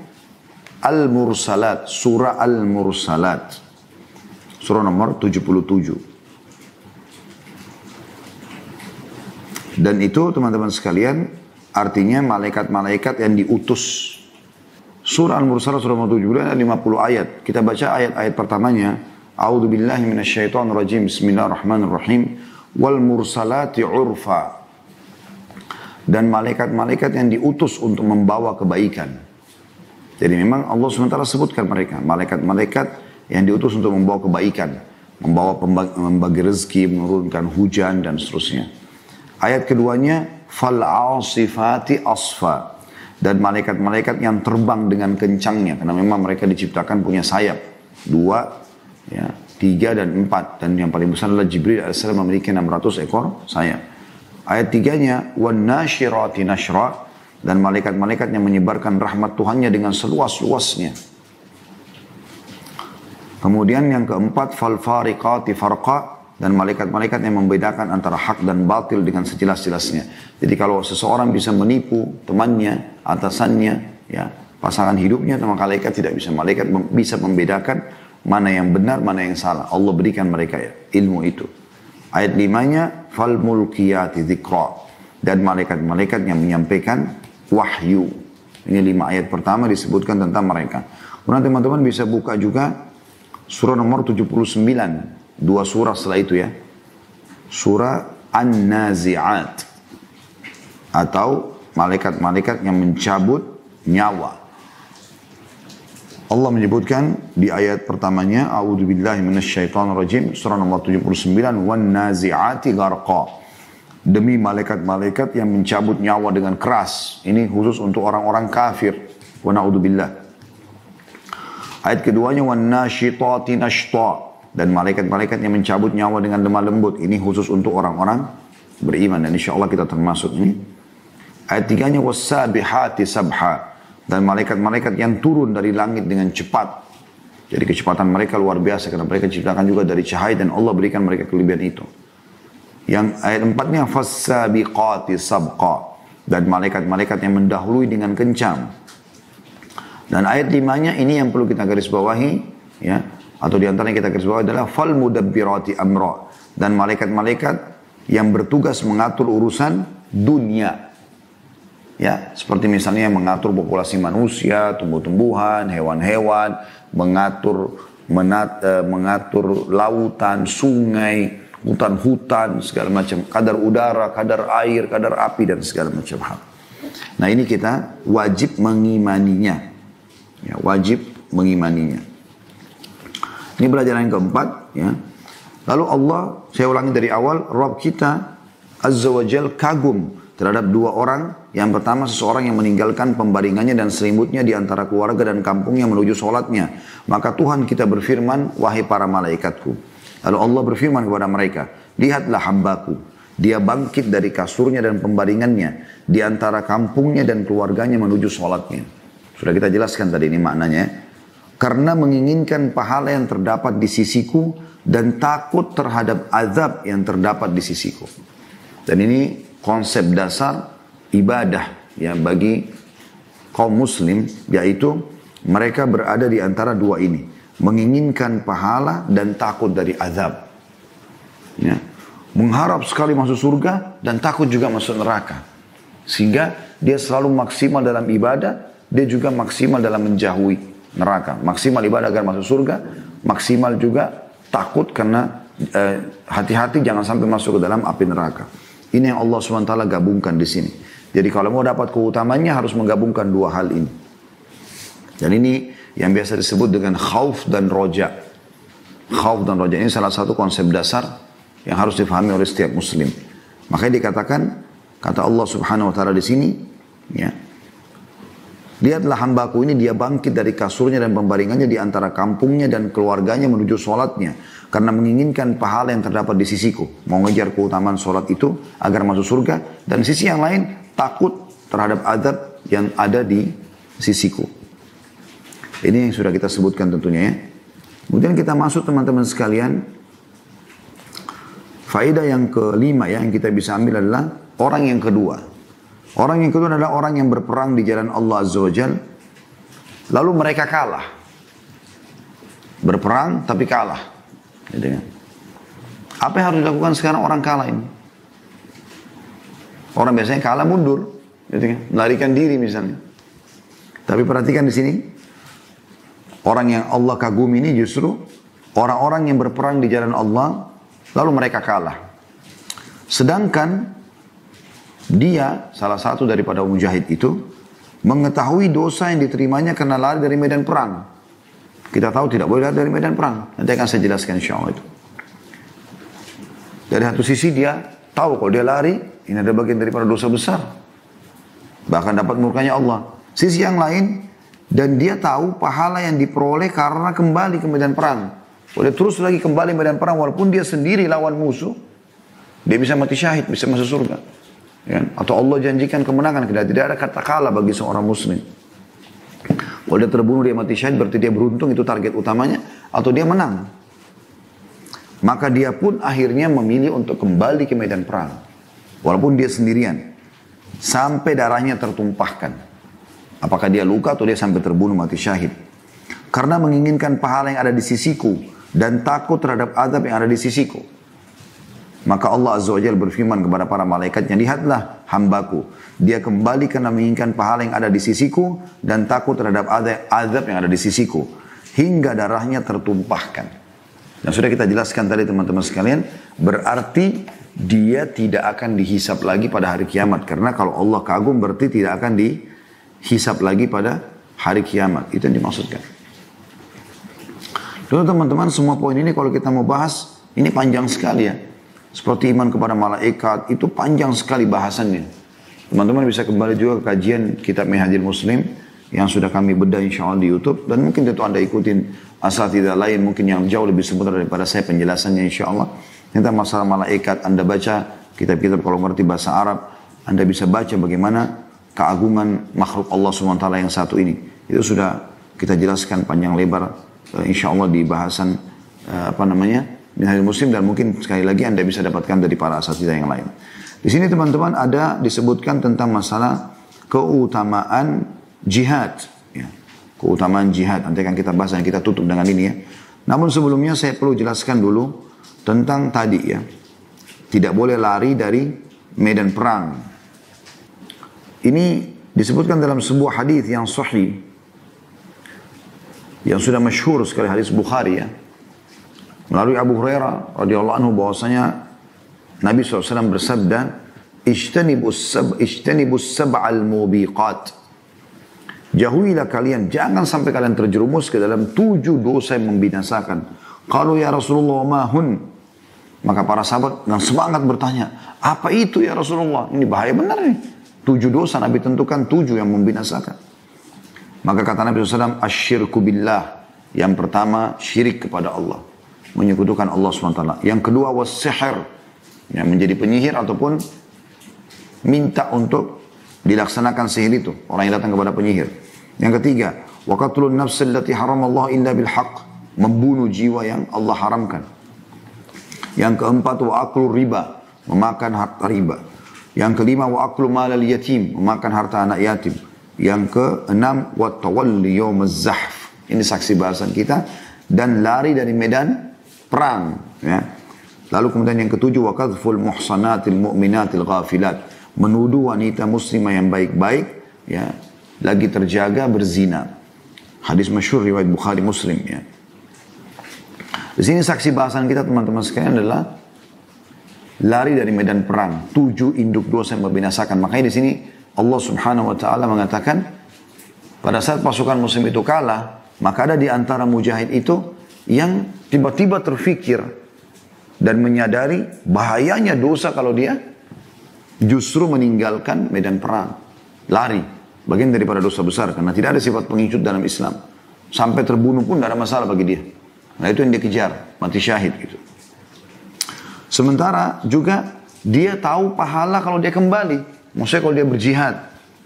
Al-Mursalat, surah Al-Mursalat. Surah nomor 77. Dan itu teman-teman sekalian artinya malaikat-malaikat yang diutus. Surah Al-Mursalat surah nomor 77 ada 50 ayat. Kita baca ayat-ayat pertamanya. A'udzu billahi minasyaitonir rajim. Bismillahirrahmanirrahim. Wal mursalati urfa. Dan malaikat-malaikat yang diutus untuk membawa kebaikan. Jadi memang Allah SWT sebutkan mereka. Malaikat-malaikat yang diutus untuk membawa kebaikan. Membawa membagi rezeki, menurunkan hujan dan seterusnya. Ayat keduanya. Fal'asifati asfa. Dan malaikat-malaikat yang terbang dengan kencangnya. Karena memang mereka diciptakan punya sayap. 2, ya, 3 dan 4. Dan yang paling besar adalah Jibril AS memiliki 600 ekor sayap. Ayat 3-nya, وَالنَّاشِرَاتِ نَشْرًا. Dan malaikat-malaikat yang menyebarkan rahmat Tuhannya dengan seluas-luasnya. Kemudian yang keempat, فَالْفَارِقَاتِ فَرْقًا. Dan malaikat-malaikat yang membedakan antara hak dan batil dengan sejelas-jelasnya. Jadi kalau seseorang bisa menipu temannya, atasannya, ya, pasangan hidupnya, maka malaikat tidak bisa. Malaikat bisa membedakan mana yang benar, mana yang salah. Allah berikan mereka ya, ilmu itu. Ayat 5-nya, فَالْمُلْقِيَاتِ ذِكْرًا. Dan malaikat-malaikat yang menyampaikan wahyu. Ini 5 ayat pertama disebutkan tentang mereka. Kemudian teman-teman bisa buka juga surah nomor 79. 2 surah setelah itu ya. Surah An-Nazi'at. Atau malaikat-malaikat yang mencabut nyawa. Allah menyebutkan di ayat pertamanya, A'udzubillahi minasyaitonirrajim, surah nomor 79, wan nazi'ati gharqa. Demi malaikat-malaikat yang mencabut nyawa dengan keras. Ini khusus untuk orang-orang kafir. Wa na'udzubillah. Ayat keduanya, wan nasyitati nashta. Dan malaikat-malaikat yang mencabut nyawa dengan lemah lembut. Ini khusus untuk orang-orang beriman. Dan insya Allah kita termasuk ini. Ayat tiganya, wassabihati sabha. Dan malaikat-malaikat yang turun dari langit dengan cepat. Jadi kecepatan mereka luar biasa. Karena mereka diciptakan juga dari cahaya. Dan Allah berikan mereka kelebihan itu. Yang ayat 4-nya, fassabiqati sabqa. Dan malaikat-malaikat yang mendahului dengan kencang. Dan ayat 5-nya ini yang perlu kita garis bawahi. Ya, atau diantaranya kita garis bawahi adalah falmudabbirati amra. Dan malaikat-malaikat yang bertugas mengatur urusan dunia. Ya, seperti misalnya mengatur populasi manusia, tumbuh-tumbuhan, hewan-hewan, mengatur lautan, sungai, hutan-hutan, segala macam, kadar udara, kadar air, kadar api, dan segala macam hal. Nah, ini kita wajib mengimaninya. Ya, wajib mengimaninya. Ini pelajaran yang keempat. Ya. Lalu Allah, saya ulangi dari awal, Rabb kita Azza wa Jal kagum terhadap dua orang. Yang pertama, seseorang yang meninggalkan pembaringannya dan selimutnya di antara keluarga dan kampungnya menuju sholatnya. Maka Tuhan kita berfirman, wahai para malaikatku. Lalu Allah berfirman kepada mereka, lihatlah hambaku. Dia bangkit dari kasurnya dan pembaringannya di antara kampungnya dan keluarganya menuju sholatnya. Sudah kita jelaskan tadi ini maknanya. Karena menginginkan pahala yang terdapat di sisiku dan takut terhadap azab yang terdapat di sisiku. Dan ini konsep dasar ibadah ya bagi kaum muslim, yaitu mereka berada di antara dua ini, menginginkan pahala dan takut dari azab. Ya. Mengharap sekali masuk surga dan takut juga masuk neraka. Sehingga dia selalu maksimal dalam ibadah, dia juga maksimal dalam menjauhi neraka. Maksimal ibadah agar masuk surga, maksimal juga takut karena hati-hati jangan sampai masuk ke dalam api neraka. Ini yang Allah SWT gabungkan di sini. Jadi kalau mau dapat keutamannya harus menggabungkan dua hal ini. Dan ini yang biasa disebut dengan khauf dan roja. Khauf dan roja ini salah satu konsep dasar yang harus difahami oleh setiap muslim. Makanya dikatakan, kata Allah Subhanahu wa taala di sini, ya. Lihatlah hambaku ini, dia bangkit dari kasurnya dan pembaringannya di antara kampungnya dan keluarganya menuju sholatnya. Karena menginginkan pahala yang terdapat di sisiku. Mau ngejar keutamaan sholat itu agar masuk surga. Dan sisi yang lain, takut terhadap azab yang ada di sisiku. Ini yang sudah kita sebutkan tentunya ya. Kemudian kita masuk teman-teman sekalian. Faedah yang kelima ya, yang kita bisa ambil adalah orang yang kedua. Orang yang kedua adalah orang yang berperang di jalan Allah Azza wa Jal. Lalu mereka kalah. Berperang tapi kalah. Gitu kan. Apa yang harus dilakukan sekarang orang kalah ini? Orang biasanya kalah mundur. Gitu kan. Melarikan diri misalnya. Tapi perhatikan di sini. Orang yang Allah kagumi ini justru orang-orang yang berperang di jalan Allah. Lalu mereka kalah. Sedangkan dia, salah satu daripada mujahid itu, mengetahui dosa yang diterimanya karena lari dari medan perang. Kita tahu tidak boleh lari dari medan perang. Nanti akan saya jelaskan insya Allah itu. Dari satu sisi dia tahu kalau dia lari, ini ada bagian daripada dosa besar. Bahkan dapat murkanya Allah. Sisi yang lain, dan dia tahu pahala yang diperoleh karena kembali ke medan perang. Boleh terus lagi kembali medan perang walaupun dia sendiri lawan musuh. Dia bisa mati syahid, bisa masuk surga. Ya, atau Allah janjikan kemenangan. Tidak ada kata kalah bagi seorang muslim. Kalau dia terbunuh, dia mati syahid, berarti dia beruntung, itu target utamanya. Atau dia menang. Maka dia pun akhirnya memilih untuk kembali ke medan perang. Walaupun dia sendirian. Sampai darahnya tertumpahkan. Apakah dia luka atau dia sampai terbunuh mati syahid. Karena menginginkan pahala yang ada di sisiku. Dan takut terhadap azab yang ada di sisiku. Maka Allah Azza wa Jalla berfirman kepada para malaikatnya, lihatlah hambaku. Dia kembali karena menginginkan pahala yang ada di sisiku dan takut terhadap azab yang ada di sisiku. Hingga darahnya tertumpahkan. Dan sudah kita jelaskan tadi teman-teman sekalian, berarti dia tidak akan dihisap lagi pada hari kiamat. Karena kalau Allah kagum berarti tidak akan dihisap lagi pada hari kiamat. Itu yang dimaksudkan. Tentu teman-teman semua poin ini kalau kita mau bahas, ini panjang sekali ya. Seperti iman kepada malaikat, itu panjang sekali bahasannya. Teman-teman bisa kembali juga ke kajian kitab Minhajul Muslim yang sudah kami bedah insya Allah di YouTube. Dan mungkin tentu Anda ikutin asatidzah lain mungkin yang jauh lebih sempurna daripada saya penjelasannya insya Allah. Tentang masalah malaikat, Anda baca kitab-kitab kalau mengerti bahasa Arab, Anda bisa baca bagaimana keagungan makhluk Allah SWT yang satu ini. Itu sudah kita jelaskan panjang lebar insya Allah di bahasan Minhajul Muslim, dan mungkin sekali lagi Anda bisa dapatkan dari para asatidzah yang lain. Di sini teman-teman ada disebutkan tentang masalah keutamaan jihad. Ya. Keutamaan jihad, nanti akan kita bahas dan kita tutup dengan ini ya. Namun sebelumnya saya perlu jelaskan dulu tentang tadi ya. Tidak boleh lari dari medan perang. Ini disebutkan dalam sebuah hadis yang sahih, yang sudah masyhur sekali, hadis Bukhari ya. Melalui Abu Hurairah radhiyallahu anhu bahwasanya Nabi SAW bersabda, "Ijtanibus sab'al mubiqat." Jauhilah kalian, jangan sampai kalian terjerumus ke dalam 7 dosa yang membinasakan. Qalu ya Rasulullah ma hun? Maka para sahabat dengan semangat bertanya, apa itu ya Rasulullah? Ini bahaya benar nih. 7 dosa Nabi tentukan 7 yang membinasakan. Maka kata Nabi SAW, asyirku billah. Yang pertama, syirik kepada Allah. Menyekutukan Allah SWT. Yang kedua, was-sihir. Yang menjadi penyihir ataupun minta untuk dilaksanakan sihir itu. Orang yang datang kepada penyihir. Yang ketiga, wa qatlun nafs allati haramallahu illa bilhaq. Membunuh jiwa yang Allah haramkan. Yang keempat, wa aklu riba. Memakan harta riba. Yang kelima, wa aklu malal yatim. Memakan harta anak yatim. Yang keenam, wa tawalli yawmaz zahf. Ini saksi bahasan kita. Dan lari dari medan perang. Ya. Lalu kemudian yang ketujuh, wa qadhful muhsanatil mu'minatil ghafilat. Menuduh wanita muslimah yang baik-baik, ya, lagi terjaga berzina. Hadis masyhur riwayat Bukhari Muslim ya. Di sini saksi bahasan kita teman-teman sekalian adalah lari dari medan perang. 7 induk dosa yang membinasakan. Makanya di sini Allah Subhanahu wa taala mengatakan pada saat pasukan muslim itu kalah, maka ada di antara mujahid itu yang tiba-tiba terfikir dan menyadari bahayanya dosa kalau dia justru meninggalkan medan perang. Lari. Bagian daripada dosa besar. Karena tidak ada sifat pengecut dalam Islam. Sampai terbunuh pun tidak ada masalah bagi dia. Nah itu yang dia kejar. Mati syahid gitu. Sementara juga dia tahu pahala kalau dia kembali. Maksudnya kalau dia berjihad.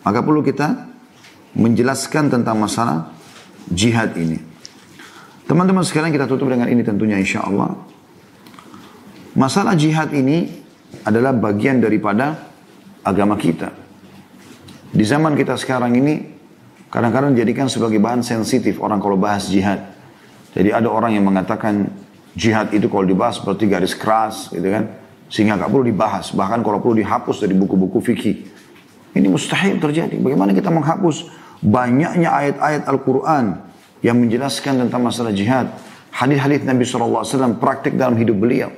Maka perlu kita menjelaskan tentang masalah jihad ini. Teman-teman sekalian kita tutup dengan ini tentunya insya Allah. Masalah jihad ini adalah bagian daripada agama kita. Di zaman kita sekarang ini, kadang-kadang dijadikan sebagai bahan sensitif orang kalau bahas jihad. Jadi ada orang yang mengatakan jihad itu kalau dibahas seperti garis keras, gitu kan, sehingga nggak perlu dibahas. Bahkan kalau perlu dihapus dari buku-buku fikih. Ini mustahil terjadi. Bagaimana kita menghapus banyaknya ayat-ayat Al-Quran yang menjelaskan tentang masalah jihad. Hadis-hadis Nabi SAW praktik dalam hidup beliau.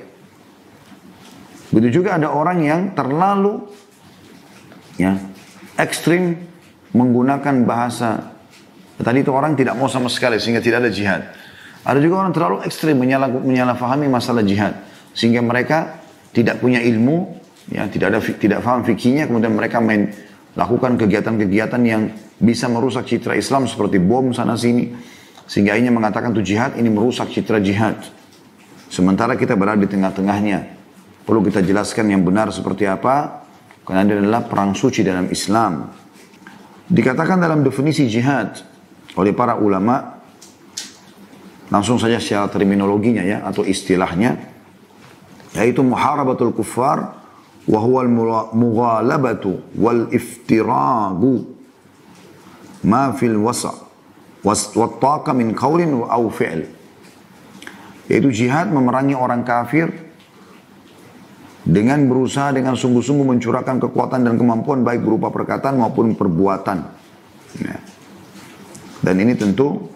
Begitu juga ada orang yang terlalu ekstrim menggunakan bahasa. Tadi itu orang tidak mau sama sekali sehingga tidak ada jihad. Ada juga orang terlalu ekstrim menyalahfahami masalah jihad sehingga mereka tidak punya ilmu, ya, tidak paham fikihnya, kemudian mereka lakukan kegiatan-kegiatan yang bisa merusak citra Islam seperti bom sana sini sehingga akhirnya mengatakan itu jihad, ini merusak citra jihad. Sementara kita berada di tengah-tengahnya. Perlu kita jelaskan yang benar seperti apa. Karena ini adalah perang suci dalam Islam. Dikatakan dalam definisi jihad oleh para ulama, langsung saja secara terminologinya ya, atau istilahnya, yaitu muharabatul kuffar wa huwa al-mughalabatu wal iftiragu ma fil wasa' wa taqa min qawlin aw fi'l. Yaitu jihad memerangi orang kafir dengan berusaha dengan sungguh-sungguh mencurahkan kekuatan dan kemampuan baik berupa perkataan maupun perbuatan. Ya. Dan ini tentu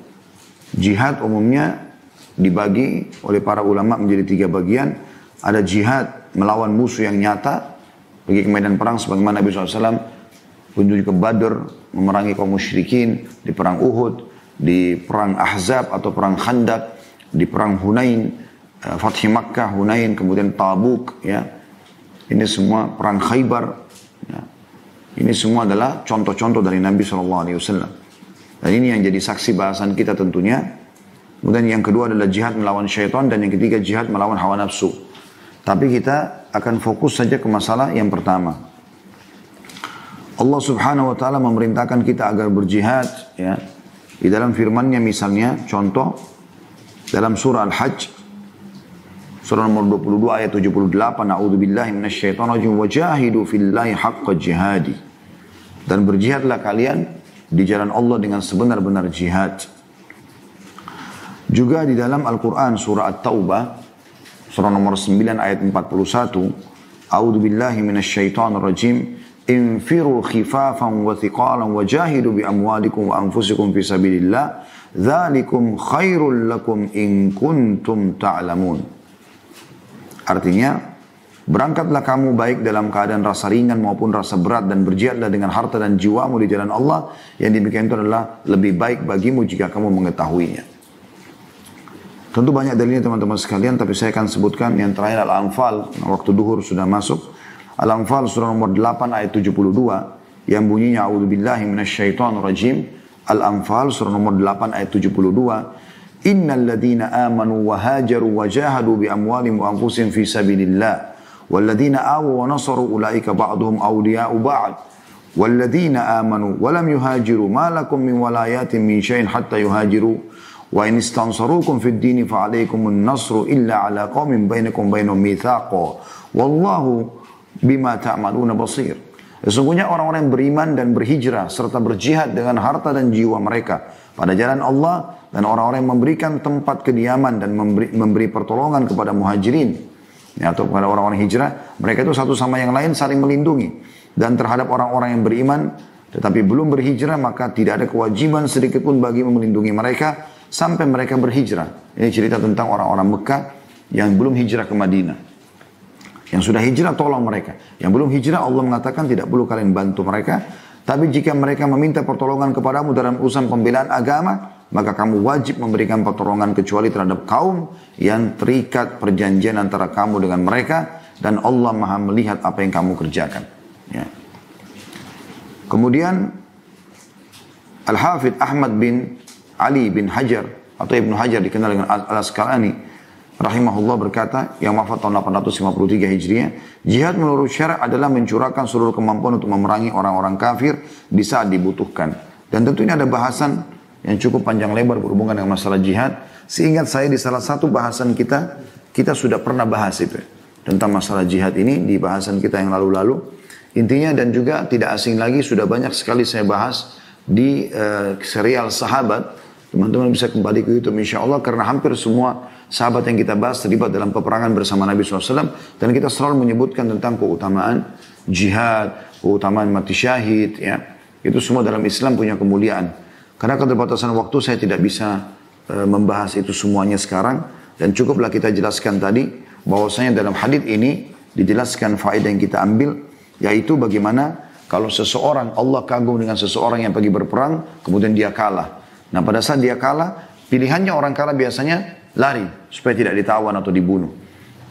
jihad umumnya dibagi oleh para ulama menjadi 3 bagian. Ada jihad melawan musuh yang nyata, pergi ke medan perang sebagaimana Nabi SAW menuju ke Badr, memerangi kaum musyrikin, di perang Uhud, di perang Ahzab atau perang Khandaq, di perang Hunain, Fathi Makkah, Hunain, kemudian Tabuk, ya. Ini semua perang Khaybar. Ya. Ini semua adalah contoh-contoh dari Nabi SAW. Dan ini yang jadi saksi bahasan kita tentunya. Kemudian yang kedua adalah jihad melawan syaitan, dan yang ketiga jihad melawan hawa nafsu. Tapi kita akan fokus saja ke masalah yang pertama. Allah Subhanahu wa taala memerintahkan kita agar berjihad, ya. Di dalam firman-Nya misalnya contoh dalam surah Al-Hajj surah nomor 22 ayat 78, A'udzubillahi minasyaitonirrajim, wajahidu fillahi haqqa jihadi. Dan berjihadlah kalian di jalan Allah dengan sebenar-benar jihad. Juga di dalam Al-Quran surah At-Taubah surah nomor 9 ayat 41, A'udzubillahi minasyaitonirrajim, infiru khifafan wa thiqalan wajahidu bi amwalikum wa anfusikum fi sabilillah, dzalikum khairul lakum in kuntum ta'lamun. Artinya, berangkatlah kamu baik dalam keadaan rasa ringan maupun rasa berat, dan berjihadlah dengan harta dan jiwamu di jalan Allah. Yang demikian itu adalah lebih baik bagimu jika kamu mengetahuinya. Tentu banyak dalilnya teman-teman sekalian, tapi saya akan sebutkan yang terakhir Al-Anfal. Waktu duhur sudah masuk. Al-Anfal surah nomor 8 ayat 72 yang bunyinya A'udzubillahi minasyaitonirrajim. Al-Anfal surah nomor 8 ayat 72. Innal ladhina amanu wa hajaru wa jahadu bi amwalihim wa anfusihim fi sabilillah wal ladhina awaw wa nasaru ulaika ba'duhum awliya'u ba'd wal ladhina amanu wa lam yuhajiru ma lakum min walayatin min syai'in hatta yuhajiru wa in istansarukum fid dini fa alaykumun nasru illa ala qaumin bainakum bainahum mitsaqo wallahu bima ta'maluna basir. Sesungguhnya orang-orang yang beriman dan berhijrah serta berjihad dengan harta dan jiwa mereka pada jalan Allah, dan orang-orang yang memberikan tempat kediaman dan memberi pertolongan kepada muhajirin, ya, atau kepada orang-orang hijrah, mereka itu satu sama yang lain saling melindungi. Dan terhadap orang-orang yang beriman tetapi belum berhijrah, maka tidak ada kewajiban sedikit pun bagi melindungi mereka sampai mereka berhijrah. Ini cerita tentang orang-orang Mekah yang belum hijrah ke Madinah. Yang sudah hijrah tolong mereka. Yang belum hijrah Allah mengatakan tidak perlu kalian bantu mereka. Tapi jika mereka meminta pertolongan kepadamu dalam urusan pembelaan agama, maka kamu wajib memberikan pertolongan kecuali terhadap kaum yang terikat perjanjian antara kamu dengan mereka, dan Allah Maha melihat apa yang kamu kerjakan. Ya. Kemudian Al-Hafidh Ahmad bin Ali bin Hajar atau Ibnu Hajar dikenal dengan Al-Asqalani rahimahullah berkata, yang wafat tahun 853 Hijriah, jihad menurut syara' adalah mencurahkan seluruh kemampuan untuk memerangi orang-orang kafir di saat dibutuhkan. Dan tentu ini ada bahasan yang cukup panjang lebar berhubungan dengan masalah jihad. Seingat saya di salah satu bahasan kita sudah pernah bahas itu, tentang masalah jihad ini di bahasan kita yang lalu-lalu. Intinya, dan juga tidak asing lagi, sudah banyak sekali saya bahas di serial Sahabat. Teman-teman bisa kembali ke YouTube insya Allah, karena hampir semua sahabat yang kita bahas terlibat dalam peperangan bersama Nabi SAW. Dan kita selalu menyebutkan tentang keutamaan jihad, keutamaan mati syahid. Ya. Itu semua dalam Islam punya kemuliaan. Karena keterbatasan waktu saya tidak bisa membahas itu semuanya sekarang. Dan cukuplah kita jelaskan tadi bahwasanya dalam hadits ini dijelaskan faedah yang kita ambil, yaitu bagaimana kalau seseorang, Allah kagum dengan seseorang yang pergi berperang kemudian dia kalah. Nah pada saat dia kalah, pilihannya orang kalah biasanya lari supaya tidak ditawan atau dibunuh.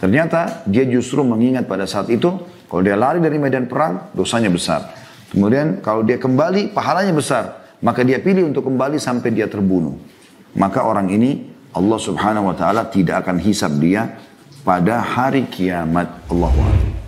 Ternyata dia justru mengingat pada saat itu, kalau dia lari dari medan perang, dosanya besar. Kemudian kalau dia kembali, pahalanya besar. Maka dia pilih untuk kembali sampai dia terbunuh. Maka orang ini, Allah Subhanahu wa ta'ala tidak akan hisab dia pada hari kiamat. Allahu Akbar.